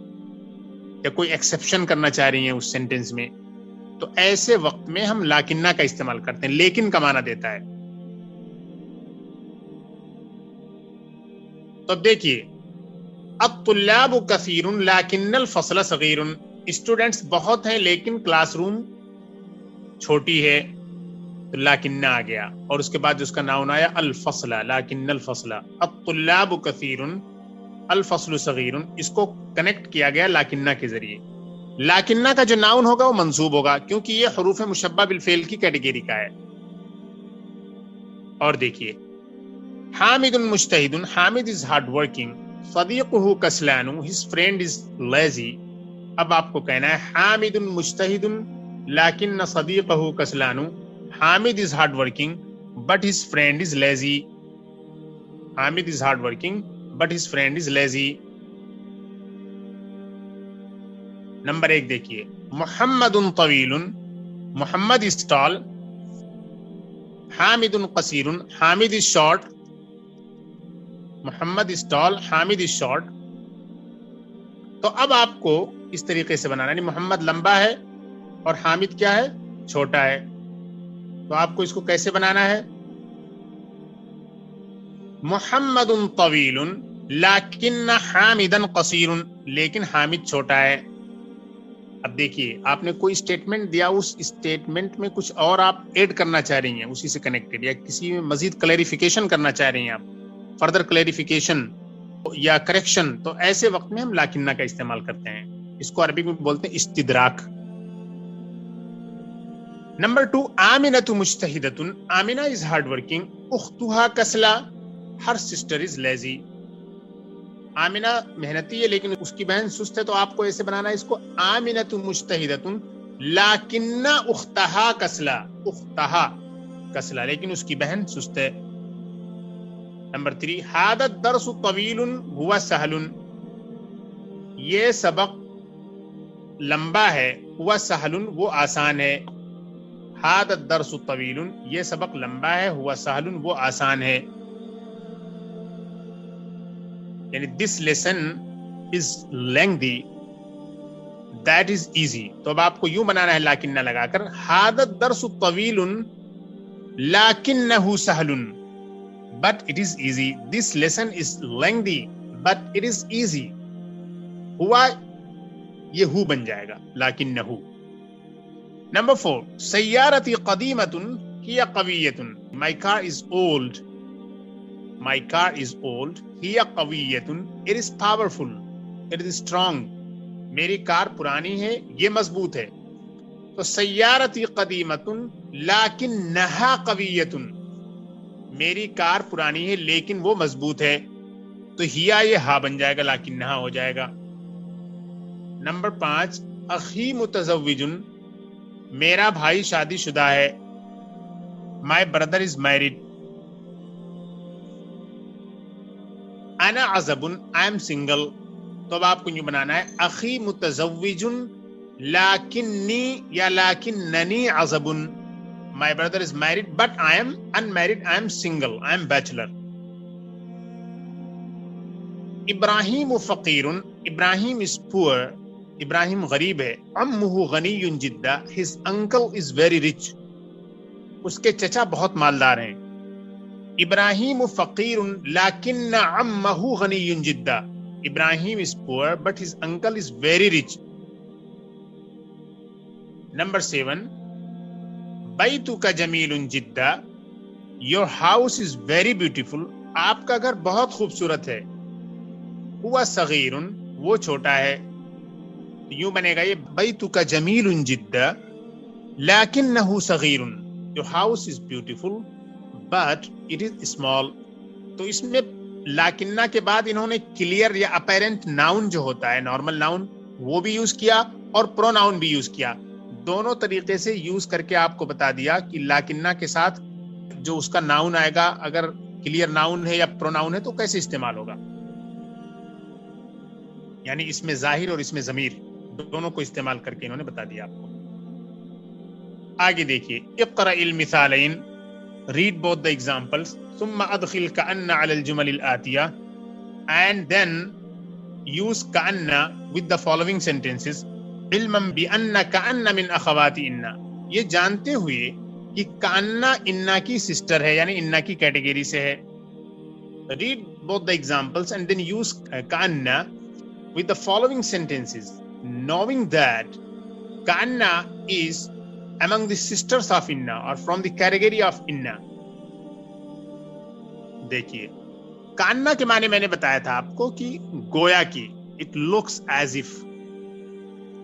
یا کوئی ایکسیپشن کرنا چاہ رہی ہیں اس سینٹینس میں, تو ایسے وقت میں ہم لاکنہ کا استعمال کرتے ہیں. لیکن کا معنی دیتا ہے. تو اب دیکھیے الطلاب کثیر لیکن الفصل صغیر. اسٹوڈنٹس بہت ہیں لیکن کلاس روم چھوٹی ہے, تو لاکنہ آ گیا. اور اس کے بعد اس کا ناؤن آیا الفصل, لیکن الفصل. الطلاب کثیر الفصل صغیر. اس کو کنیکٹ کیا گیا لاکنہ کے ذریعے. لاکنہ کا جو ناؤن ہوگا وہ منصوب ہوگا کیونکہ یہ حروف مشبہ بالفعل کی کیٹیگری کا ہے. اور دیکھیے حامد مجتہد. Hamid is hard working. Siddiqa کسلان, his friend is lazy. اب آپ کو کہنا ہے حامد مجتہد لیکن صدیقہ کسلان. Hamid is hard working but his friend is lazy. Hamid is hard working but his friend is lazy. Number 1 دیکھیے محمد طویل. محمد is tall. Hamid قصیر. Hamid is short. Muhammad is tall, Hamid is short. تو اب آپ کو اس طریقے سے بنانا, یعنی محمد لمبا ہے اور حامد کیا ہے, چھوٹا ہے. تو آپ کو اس کو کیسے بنانا ہے؟ محمد طویل لیکن حامدا قصیر. لیکن حامد چھوٹا ہے. اب دیکھیے آپ نے کوئی اسٹیٹمنٹ دیا, اس اسٹیٹمنٹ میں کچھ اور آپ ایڈ کرنا چاہ رہی ہیں اسی سے کنیکٹڈ, یا کسی میں مزید کلیریفیکیشن کرنا چاہ رہی ہیں آپ, فردر کلیریفیکیشن یا کریکشن, تو ایسے وقت میں ہم لاکنہ کا استعمال کرتے ہیں. اس کو عربی میں بولتے ہیں استدراک. نمبر 2 آمنۃ مجتہدۃ. Amna is hard working. اختہا کسلا, her sister is lazy. Amna محنتی ہے لیکن اس کی بہن سست ہے, تو آپ کو ایسے بنانا ہے اس کو آمنۃ مجتہدۃ لیکن اختہا کسلا. اختہا کسلا لیکن اس کی بہن سست ہے. نمبر 3 ھذا الدرس طویل هو سہل. یہ سبق لمبا ہے, هو سہل وہ آسان ہے. هذا الدرس طویل، یہ سبق لمبا ہے، ہوا سہل، وہ آسان ہے. یعنی this lesson is lengthy, that is easy. تو اب آپ کو یوں بنانا ہے لیکن نہ لگا کر، هذا الدرس طویل لکنہ سہل but it is easy. This lesson is lengthy but it is easy. ہوا یہ ہو بن جائے گا لیکنہ. نمبر 4، سیارتی قدیمۃ ہی قویۃ. My car is old. My car is old. ہی قویۃ. It is powerful. It is strong. میری کار پرانی ہے، یہ مضبوط ہے. تو سیارتی قدیمۃ لیکنہا قویۃ، میری کار پرانی ہے لیکن وہ مضبوط ہے. تو ہیا یہ ہا بن جائے گا، لیکنہا ہو جائے گا. نمبر 5، اخی متزوج، میرا بھائی شادی شدہ ہے. My brother is married. انا عزب، I am single. تو اب آپ کو یوں بنانا ہے، اخی متزوج لیکنی یا لیکننی عزب. My brother is married but I am unmarried. I am single. I am bachelor. ابراہیم فقیر، ابراہیم is poor. ابراہیم غریب ہے. عمہ غنی جدا، his uncle is very rich. اس کے چچا بہت مالدار ہیں. ابراہیم فقیر لیکن عمہ غنی جدا. ابراہیم is poor but his uncle is very rich. Number 7، بیتک جمیل جدا. Your house is very beautiful. آپ کا گھر بہت خوبصورت ہے. ہوا صغیر، وہ چھوٹا ہے. یوں بنے گا یہ، بیتک جمیل جدا لیکنہ صغیر. Your house is beautiful but it is small. تو اس میں لیکنہ کے بعد انہوں نے کلیئر یا اپیرنٹ ناؤن جو ہوتا ہے، نارمل ناؤن، وہ بھی یوز کیا اور پروناؤن بھی یوز کیا. دونوں طریقے سے یوز کر کے آپ کو بتا دیا کہ لیکنہ کے ساتھ جو اس کا ناؤن آئے گا، اگر کلیئر ناؤن ہے یا پروناؤن ہے تو کیسے استعمال ہوگا. یعنی اس میں ظاہر اور اس میں ضمیر دونوں کو استعمال کر کے انہوں نے بتا دیا آپ کو. آگے دیکھیے، اقرأ المثالین، read both the examples، ثم ادخل کأن على الجمل الآتیہ، and then use کأن with the following sentences، علما بأن کأن من اخوات ان، یہ جانتے ہوئے کہ کأن انا کی سسٹر ہے، یعنی انا کی کیٹیگری سے ہے. read both the examples and then use کأن with the following sentences knowing that کأن is among the sisters of inna or from the category of inna. دیکھیے، کأن کے معنی میں نے بتایا تھا آپ کو کہ گویا کی، it looks as if،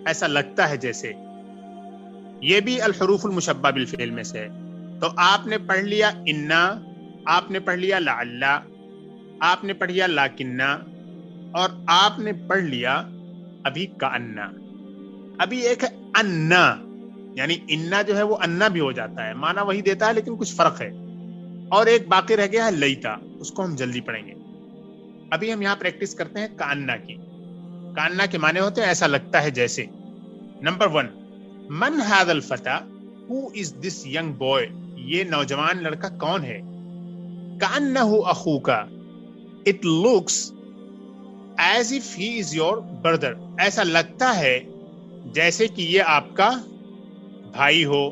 ایسا لگتا ہے جیسے. یہ بھی الحروف المشبہ بالفعل میں سے ہے. تو آپ نے پڑھ لیا انا، آپ نے پڑھ لیا لعل، آپ نے پڑھ لیا لاکنہ، اور آپ نے پڑھ لیا ابھی کأن. ابھی ایک ہے انا، یعنی انا جو ہے وہ انا بھی ہو جاتا ہے، معنی وہی دیتا ہے لیکن کچھ فرق ہے. اور ایک باقی رہ گیا ہے لیتا، اس کو ہم جلدی پڑھیں گے. ابھی ہم یہاں پریکٹس کرتے ہیں کأن کی. کأن کے معنی ہوتے ہیں ایسا لگتا ہے جیسے. نمبر 1، من هذا الفتى، who is this young boy، یہ نوجوان لڑکا کون ہے. کأنہ اخوک، it looks as if he is your brother، ایسا لگتا ہے جیسے کہ یہ آپ کا بھائی ہو.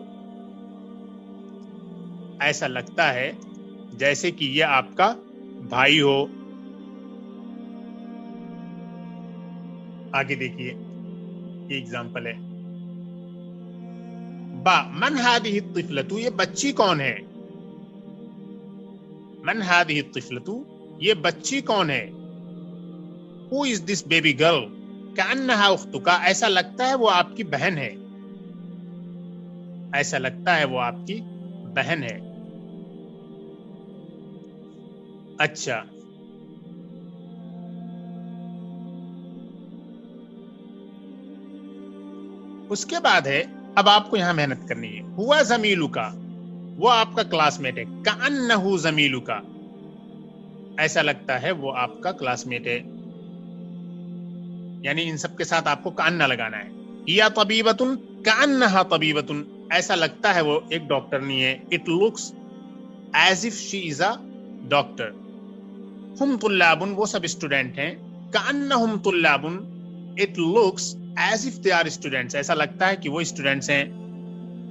ایسا لگتا ہے جیسے کہ یہ آپ کا بھائی ہو. آگے دیکھیے، یہ اگزامپل ہے. با، من هذه الطفلة، یہ بچی کون ہے. من هذه الطفلة، یہ بچی کون ہے. Who is this baby girl؟ کأنها اختک، ایسا لگتا ہے وہ آپ کی بہن ہے. ایسا لگتا ہے وہ آپ کی بہن ہے. اچھا، اس کے بعد ہے، اب آپ کو یہاں محنت کرنی ہے. ہوا زمیلک، وہ آپ کا کلاس میٹ ہے. کأنہ زمیلک، ایسا لگتا ہے وہ آپ کا کلاس میٹ ہے. یعنی ان سب کے ساتھ آپ کو کأن لگانا ہے. یا طبیبۃ، کأنہا طبیبۃ، ایسا لگتا ہے وہ ایک ڈاکٹر نہیں ہے. It looks as if she is a doctor. ہم طلاب وہ سب اسٹوڈنٹ ہیں. کأنہم طلاب it looks as if they are students ایسا لگتا ہے کہ وہ اسٹوڈنٹس ہیں.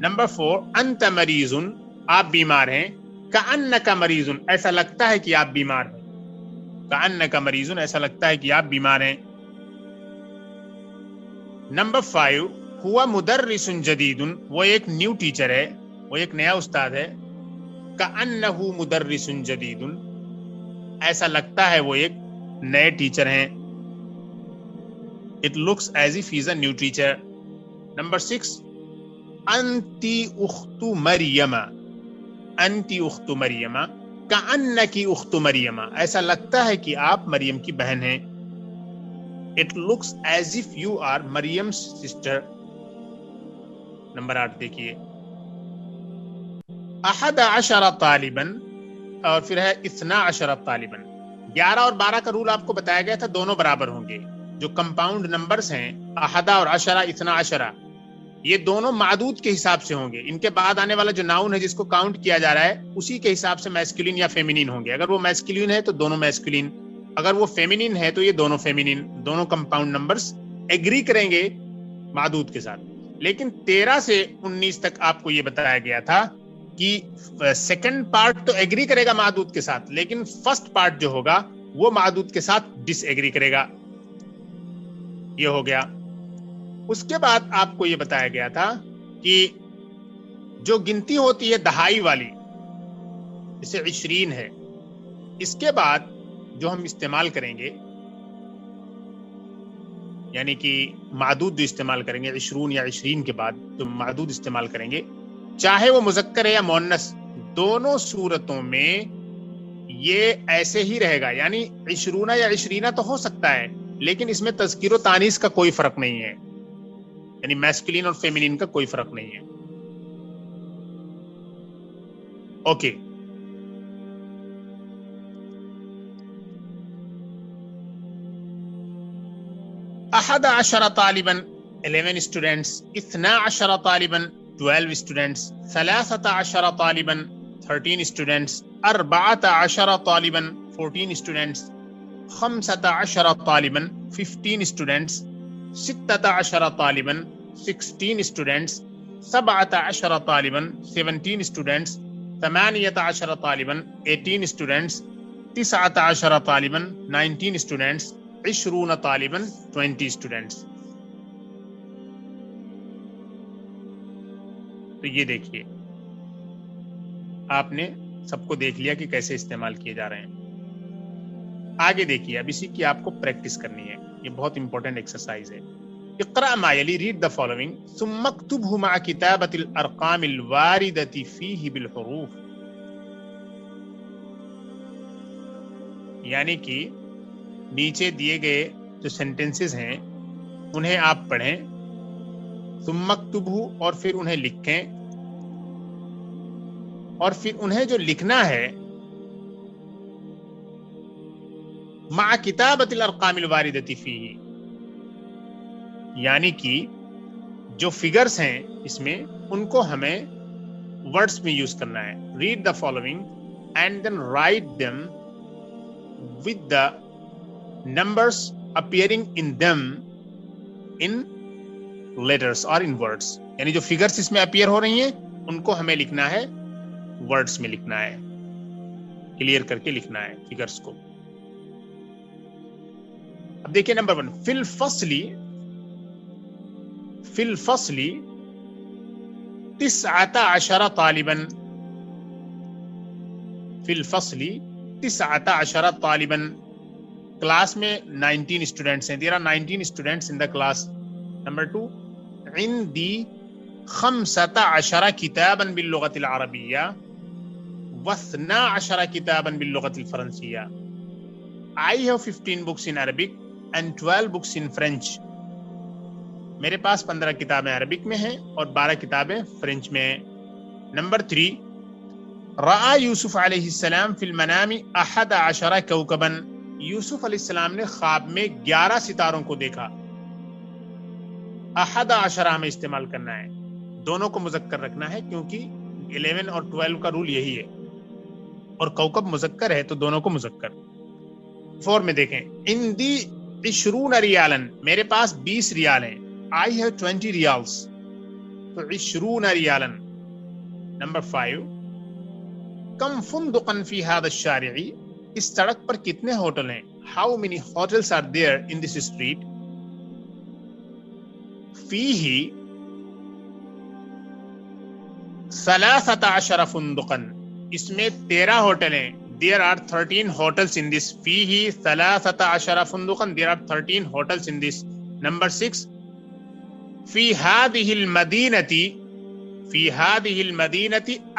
نمبر 4 انت مریض آپ بیمار ہیں. کأنک مریض ایسا لگتا ہے کہ آپ بیمار ہیں. کأنک مریض ایسا لگتا ہے کہ آپ بیمار ہیں. نمبر 5 ہوا مدرس جدید وہ ایک نیو ٹیچر ہے, وہ ایک نیا استاد ہے. کأنہ مدرس جدید ایسا لگتا ہے وہ ایک نئے ٹیچر ہیں. It looks as if he is a new teacher. Number 6 انتی اخت مریم انتی اخت مریم کأنکی اخت مریم ایسا لگتا ہے کہ آپ مریم کی بہن ہیں. It looks as if you are Maryam's sister. Number 8 دیکھیے 11 طالباً اور پھر ہے 12 طالباً. 11 اور 12 کا رول آپ کو بتایا گیا تھا, دونوں برابر ہوں گے. جو کمپاؤنڈ نمبرز ہیں 11 اور 12 یہ دونوں معدود کے حساب سے ہوں گے. ان کے بعد آنے والا جو ناؤن ہے جس کو کاؤنٹ کیا جا رہا ہے اسی کے حساب سے میسکولین یا فیمینین ہوں گے. اگر وہ میسکولین ہے تو دونوں میسکولین, اگر وہ فیمینین ہے تو یہ دونوں فیمینین. دونوں کمپاؤنڈ نمبرز ایگری کریں گے معدود کے ساتھ. لیکن 13 سے 19 تک آپ کو یہ بتایا گیا تھا کہ سیکنڈ پارٹ تو ایگری کرے گا معدود کے ساتھ, لیکن فرسٹ پارٹ جو ہوگا وہ معدود کے ساتھ ڈس ایگری کرے گا. یہ ہو گیا. اس کے بعد آپ کو یہ بتایا گیا تھا کہ جو گنتی ہوتی ہے دہائی والی جسے 20 ہے, اس کے بعد جو ہم استعمال کریں گے یعنی کہ معدود جو استعمال کریں گے 20 یا 20 کے بعد جو معدود استعمال کریں گے, چاہے وہ مذکر ہے یا مؤنث, دونوں صورتوں میں یہ ایسے ہی رہے گا. یعنی 20 یا 20 تو ہو سکتا ہے لیکن اس میں تذکیر و تانیث کا کوئی فرق نہیں ہے, یعنی میسکولین اور فیمینین کا کوئی فرق نہیں ہے. Okay, 11 طالباً 11 students, 12 طالباً 12 students, 13 طالباً 13 students, 14 طالباً 14 students, 15 طالباً 15 students, 16 طالباً 16 students, 17 طالباً 17 students, 18 طالباً 18 students, 19 طالباً 19 students, 20 طالباً 20 students. تو یہ دیکھیے آپ نے سب کو دیکھ لیا کہ کیسے استعمال کیے جا رہے ہیں. آگے دیکھیے, اب اسی کی آپ کو پریکٹس کرنی ہے, یہ بہت امپورٹنٹ ایکسرسائز ہے. اقرأ ما یلی, ریڈ the following, ثم اکتبه مع کتابة الارقام الواردة فيه بالحروف. یعنی کہ نیچے دیے گئے جو سینٹنسز ہیں انہیں آپ پڑھیں, ثم اکتبه اور پھر انہیں لکھیں, اور پھر انہیں جو لکھنا ہے مع کتابۃ الارقام الواردۃ فیہ, یعنی کہ جو فگرز ہیں اس میں ان کو ہمیں ورڈز میں یوز کرنا ہے. Read the following and then write them with the numbers appearing in them in letters or in words. یعنی جو فگرز اس میں اپیئر ہو رہی ہیں ان کو ہمیں لکھنا ہے ورڈز میں لکھنا ہے, کلیئر کر کے لکھنا ہے فگرز کو. اب دیکھیں نمبر 1, فی الفصل 19 طالباً, فی الفصل 19 طالباً, کلاس میں 19 اسٹوڈنٹس ہیں. there are 19 students in the class. Number 2, عندي 15 كتاباً باللغة العربية و12 كتاباً باللغة الفرنسية. I have 15 books in Arabic and 12 books in French. میرے پاس 15 کتابیں عربک میں ہیں اور 12 کتابیں فرینچ میں ہیں. نمبر 3, رأى یوسف علیہ السلام فی المنام 11 کوكباً. یوسف علیہ السلام نے خواب میں 11 ستاروں کو دیکھا. 11 ہمیں استعمال کرنا ہے. دونوں کو مذکر رکھنا ہے کیونکہ 11 اور 12 کا رول یہی ہے، اور کوکب مذکر ہے تو دونوں کو مذکر۔ 4 میں دیکھیں، عندی 20 ریالن، میرے پاس 20 ریال ہیں، I have 20 ریالس، تو 20 ریالن۔ نمبر 5، کم فندقا فی هذا الشارع، اس سڑک پر کتنے ہوٹل ہیں؟ How many hotels are there in this street؟ فیہ 13 فندقا، اس میں 13 ہوٹل ہیں، there are 13 hotels in this، فیہ 13 فندقا، there are 13 hotels in this۔ Number 6، فی هذه المدینة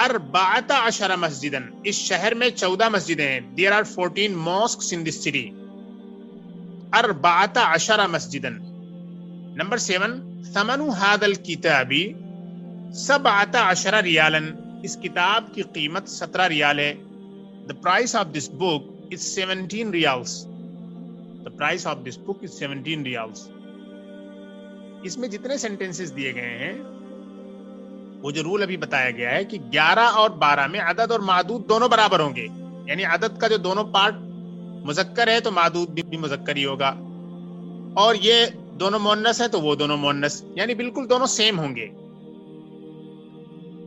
14 مسجدا، اس شہر میں 14 مسجدیں ہیں، there are 14 mosques in this city، 14 مسجدا۔ Number 7، ثمن هذا الكتاب 17 ریالا، اس کتاب کی قیمت 17 ریال ہے۔ The price of this book is 17 reals، The price of this book is 17 reals۔ اس میں جتنے سینٹینسز دیے گئے ہیں، وہ جو رول ابھی بتایا گیا ہے کہ 11 اور 12 میں عدد اور معدود دونوں برابر ہوں گے، یعنی عدد کا جو دونوں پارٹ مذکر ہے تو معدود بھی مذکر ہی ہوگا، اور یہ دونوں مؤنث ہے تو وہ دونوں مؤنث، یعنی بالکل دونوں سیم ہوں گے۔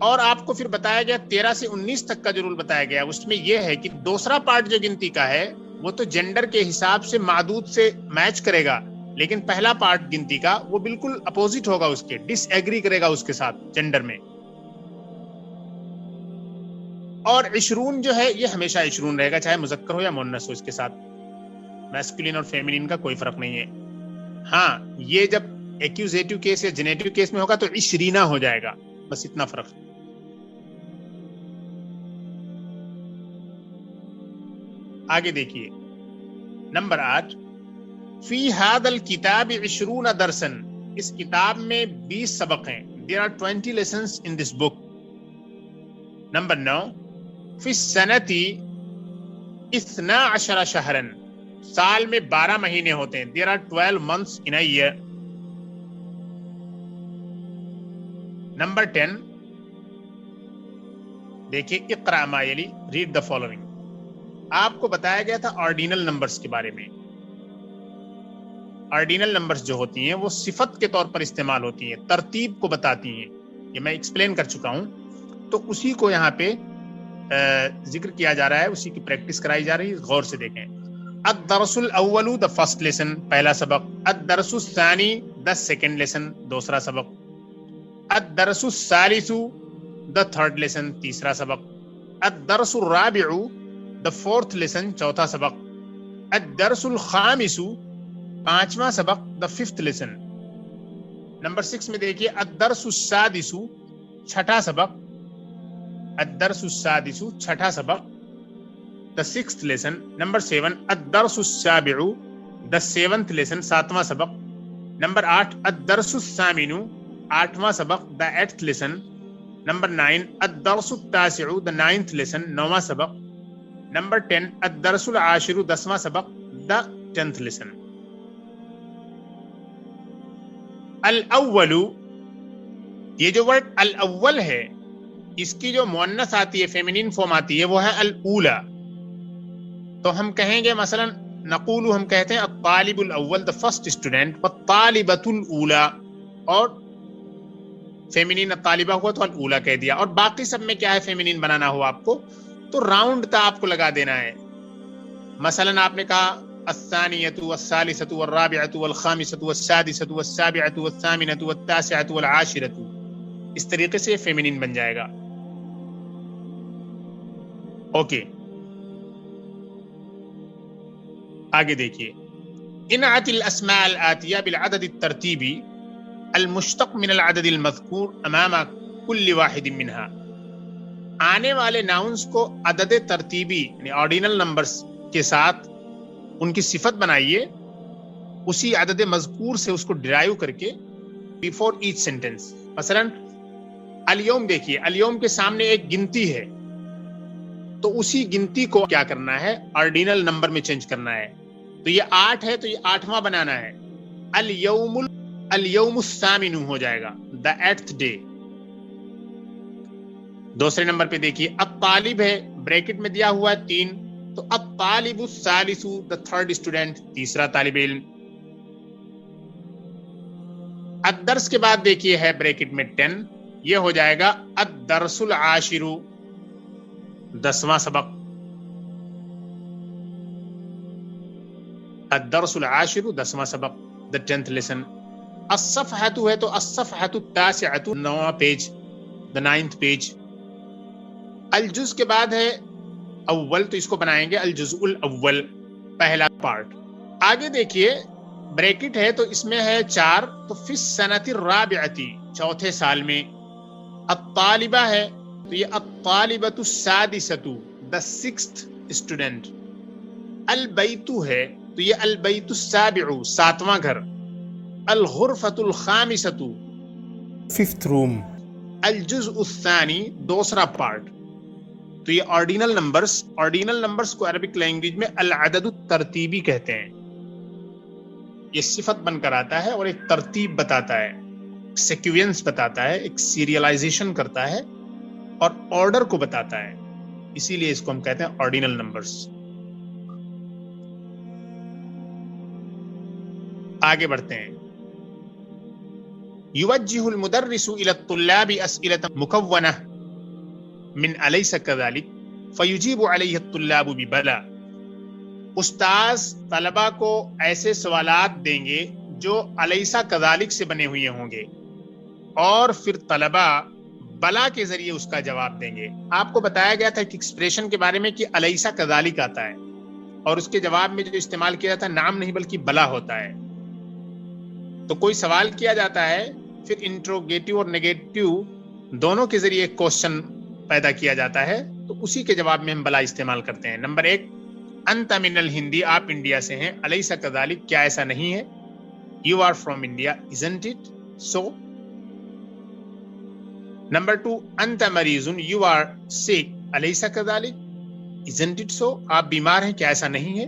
اور آپ کو پھر بتایا گیا 13 سے 19 تک کا جو رول بتایا گیا اس میں یہ ہے کہ دوسرا پارٹ جو گنتی کا ہے وہ تو جینڈر کے حساب سے معدود سے میچ کرے گا، لیکن پہلا پارٹ گنتی کا وہ بالکل اپوزٹ ہوگا، اس کے ڈس ایگری کرے گا اس کے ساتھ جینڈر میں۔ اور 20 جو ہے یہ ہمیشہ 20 رہے گا، چاہے مذکر ہو یا مؤنث ہو، اس کے ساتھ میسکولین اور فیمینین کا کوئی فرق نہیں ہے۔ ہاں، یہ جب ایکیوزیٹو کیس یا جنیٹو کیس میں ہوگا تو 20 ہو جائے گا، بس اتنا فرق۔ آگے دیکھیے نمبر 8، فی هذا الکتاب 20 درسن، اس کتاب میں 20 سبق ہیں، there are 20 lessons in this book۔ Number 9، فی السنۃ 12 شہرن، سال میں 12 مہینے ہوتے ہیں، there are 12 months in a year۔ Number 10، دیکھیے اقرأ ما یلی، ریڈ دا فالوئنگ۔ آپ کو بتایا گیا تھا آرڈینل نمبرز کے بارے میں۔ آرڈینل نمبرز جو ہوتی ہیں وہ صفت کے طور پر استعمال ہوتی ہیں، ترتیب کو بتاتی ہیں، یہ میں ایکسپلین کر چکا ہوں، تو اسی کو یہاں پہ ذکر کیا جا رہا ہے، اسی کی پریکٹس کرائی جا رہی ہے، غور سے دیکھیں۔ الدرس الاول the first lesson، پہلا سبق۔ الدرس الثانی the second lesson، دوسرا سبق۔ الدرس الثالث the third lesson، تیسرا سبق۔ الدرس الرابع the fourth lesson، چوتھا سبق۔ الدرس الخامس، پانچواں سبق، the fifth lesson۔ نمبر 6 میں دیکھیے الدرس السادس، چھٹا سبق۔ الدرس السادس، چھٹا سبق، the sixth lesson۔ Number 7 الدرس السابع، the seventh lesson، ساتواں سبق۔ نمبر 8 الدرس الثامن، آٹھواں سبق، the eighth lesson۔ Number 9 الدرس التاسع، the ninth lesson، نواں سبق۔ نمبر 10 الدرس العاشر، 10واں سبق، the 10th lesson۔ الاول، یہ جو ورڈ الاول ہے اس کی جو مؤنث آتی ہے، فیمینین فارم آتی ہے، وہ ہے الاولا۔ تو ہم کہیں گے مثلا نقول، ہم کہتے ہیں الطالب الاول، the first student، والطالبۃ الاولا، اور فیمینین الطالبہ ہوا تو الاولا کہہ دیا، اور باقی سب میں کیا ہے فیمینین بنانا ہوا آپ کو تو راؤنڈ تا آپ کو لگا دینا ہے۔ مثلا آپ نے کہا الثانیۃ والثالثۃ والرابعۃ والخامسۃ والسادسۃ والسابعۃ والثامنۃ والتاسعۃ والعاشرۃ، اس طریقے سے فیمینین بن جائے گا۔ اوکے، آگے دیکھیے، انعت الاسماء الآتیہ بالعدد الترتیبی المشتق من العدد المذکور امام کل واحد منها، آنے والے ناؤنس کو عدد ترتیبی یعنی آرڈینل نمبرز کے ساتھ ان کی صفت بنائیے، اسی عدد مذکور سے اس کو ڈرائیو کر کے بیفور ایچ سینٹینس۔ مثلا الیوم، دیکھیے الیوم کے سامنے ایک گنتی ہے تو اسی گنتی کو کیا کرنا ہے، آرڈینل نمبر میں چینج کرنا ہے، تو یہ 8 ہے تو یہ 8واں بنانا ہے، الیوم الثامن ہو جائے گا، the 8th day۔ دوسرے نمبر پہ دیکھیے الطالب ہے، بریکٹ میں دیا ہوا ہے 3، تو الطالب الثالث the third student، تیسرا طالب علم۔ الدرس کے بعد دیکھیے ہے بریکٹ میں 10، یہ ہو جائے گا الدرس العاشر، 10واں سبق۔ الدرس العاشر 10واں سبق، the 10th lesson۔ الصفحۃ ہے تو الصفحۃ التاسعۃ، 9واں پیج، the 9th پیج۔ الجز کے بعد ہے اول، تو اس کو بنائیں گے الجزء الاول، پہلا پارٹ۔ آگے دیکھیے بریکٹ ہے تو اس میں ہے 4، تو فی السنۃ الرابعۃ، چوتھے سال میں۔ الطالبہ ہے تو یہ الطالبۃ السادسۃ، the 6th student۔ البیت ہے تو یہ البیت السابع، 7واں گھر۔ الغرفۃ الخامسۃ، 5th room۔ الجزء الثانی، دوسرا پارٹ۔ تو یہ آرڈینل نمبرز کو عربک لینگویج میں العدد الترتیبی کہتے ہیں۔ یہ صفت بن کر آتا ہے اور ایک ترتیب بتاتا ہے، سیکوینس بتاتا ہے، ایک سیریلائزیشن کرتا ہے اور آرڈر کو بتاتا ہے، اسی لیے اس کو ہم کہتے ہیں آرڈینل نمبرز۔ آگے بڑھتے ہیں۔ یوجہ المدرس الی الطلاب اسئلۃ مکونہ من الیس کذالک فیجیب علیہ الطلاب ببلا۔ استاذ طلبہ کو ایسے سوالات دیں گے جو الیسا کذالک سے بنے ہوئے ہوں گے، اور پھر طلبہ بلا کے ذریعے اس کا جواب دیں گے۔ آپ کو بتایا گیا تھا کہ ایکسپریشن کے بارے میں کہ الیسا کذالک آتا ہے، اور اس کے جواب میں جو استعمال کیا جاتا ہے نام نہیں بلکہ بلا ہوتا ہے۔ تو کوئی سوال کیا جاتا ہے، پھر انٹروگیٹو اور نیگیٹو دونوں کے ذریعے ایک کوشچن پیدا کیا جاتا ہے، تو اسی کے جواب میں ہم بلا استعمال کرتے ہیں۔ نمبر 1، انت من الہندی، آپ انڈیا سے ہیں، الیس کذالک، کیا ایسا نہیں ہے؟ You are from India, isn't it so؟ Number 2، انت مریض، یو آر sick، الیس کذالک، isn't it so؟ آپ بیمار ہیں، کیا ایسا نہیں ہے؟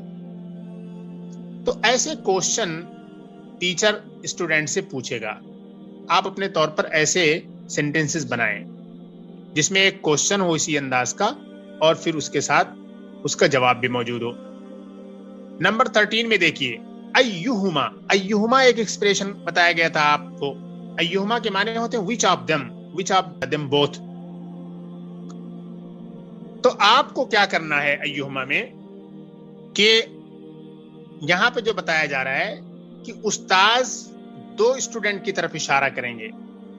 تو ایسے کوشچن ٹیچر اسٹوڈنٹ سے پوچھے گا۔ آپ اپنے طور پر ایسے سینٹینسز بنائیں جس میں ایک کوشچن ہو اسی انداز کا، اور پھر اس کے ساتھ اس کا جواب بھی موجود ہو۔ نمبر 13 میں دیکھیے ایہما، ایہما ایک ایکسپریشن بتایا گیا تھا آپ کو۔ ایہما کے معنی ہوتے ہیں which of them both۔ تو آپ کو کیا کرنا ہے ایہما میں، کہ یہاں پہ جو بتایا جا رہا ہے کہ استاذ 2 اسٹوڈنٹ کی طرف اشارہ کریں گے۔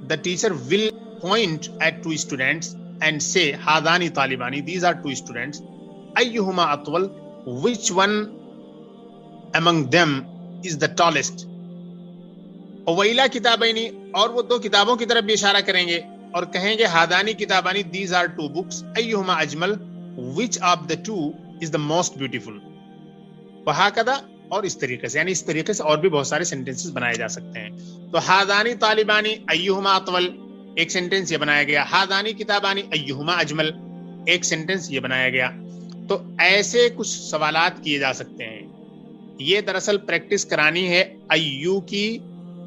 The teacher will point at 2 students and say ہادانی طالبانی، these are 2 students۔ ایہما Attaul, which one among them is the tallest۔ ویلا کتابینی، اور وہ 2 کتابوں کی طرف بھی اشارہ کریں گے اور کہیں گے ہادانی کتابانی، these are 2 books۔ ایہما Ajmal, which of the 2 is the most beautiful۔ وہکذا، اور اس طریقے سے، یعنی اس طریقے سے اور بھی بہت سارے سینٹینسز بنائے جا سکتے ہیں۔ تو ہادانی طالبانی ایہما اطول، ایک سینٹینس یہ بنایا گیا۔ ہادانی کتابانی ایہما اجمل، ایک سینٹینس یہ بنایا گیا۔ تو ایسے کچھ سوالات کیے جا سکتے ہیں۔ یہ دراصل پریکٹس کرانی ہے ایو کی،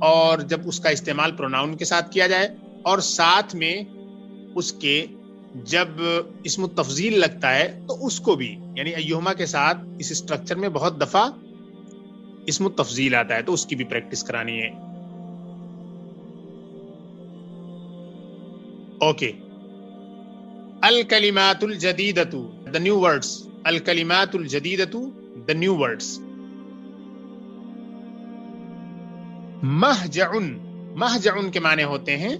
اور جب اس کا استعمال پروناؤن کے ساتھ کیا جائے، اور ساتھ میں اس کے جب اسم التفضیل لگتا ہے تو اس کو بھی، یعنی ایہما کے ساتھ اس اسٹرکچر میں بہت دفعہ اسم التفضیل آتا ہے، تو اس کی بھی پریکٹس کرانی ہے۔ اوکے، الکلمات الجدیدۃ، the new words۔ الکلمات الجدیدۃ، the new words۔ مہجعن، مہجعن کے معنی ہوتے ہیں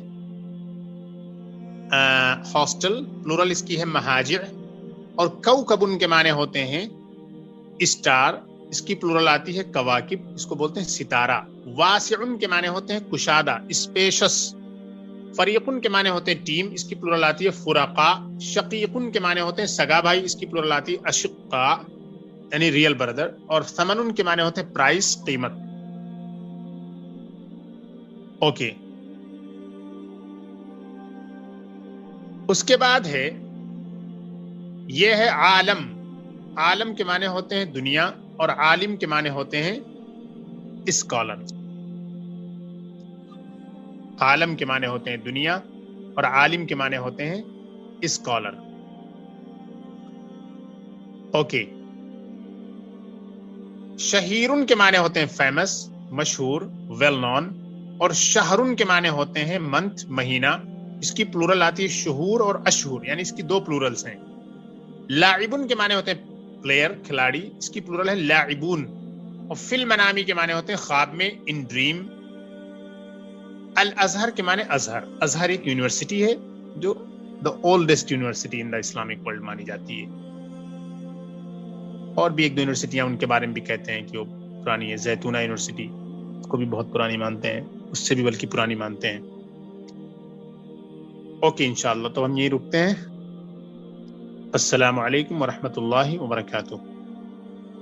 ہاسٹل، پلورل اس کی ہے مہاجع۔ اور کوکبن کے معنی ہوتے ہیں اسٹار، اس کی پلورل آتی ہے کواکب، اس کو بولتے ہیں ستارہ۔ واسعن کے معنی ہوتے ہیں کشادہ، اسپیشس۔ فریقن کے معنی ہوتے ہیں ٹیم، اس کی پلورل آتی ہے فرقاء۔ شقیقن کے معنی ہوتے ہیں سگا بھائی، اس کی پلورل آتی ہے اشقاء، یعنی ریئل بردر۔ اور ثمن کے معنی ہوتے ہیں پرائس، قیمت۔ اوکے، اس کے بعد ہے، یہ ہے عالم۔ عالم کے معنی ہوتے ہیں دنیا، اور عالم کے معنی ہوتے ہیں اسکالر۔ عالم کے معنی ہوتے ہیں دنیا، اور عالم کے معنی ہوتے ہیں اسکالر. اوکے. شہیرن کے معنی ہوتے ہیں فیمس، مشہور، ویل نون، اور شہرن کے معنی ہوتے ہیں منتھ، مہینہ. اس کی پلورل آتی ہے شہور اور اشہر، یعنی اس کی دو پلورلز ہیں. لاعبن کے معنی ہوتے ہیں پلیئر، کھلاڑی، اس کی پلورل ہے لاعبون. اور فی المنامی کے معنی ہوتے ہیں خواب میں، ان ڈریم. الازہر کے معنی ازہر. ازہر ایک یونیورسٹی ہے جو دا oldest university in the Islamic world مانی جاتی ہے. اور بھی ایک دو یونیورسٹیاں ان کے بارے میں بھی کہتے ہیں کہ وہ پرانی ہے. زیتونہ یونیورسٹی کو بھی بہت پرانی مانتے ہیں، اس سے بھی بلکہ پرانی مانتے ہیں. اوکے انشاءاللہ تو ہم یہی رکتے ہیں. السلام علیکم ورحمۃ اللہ وبرکاتہ.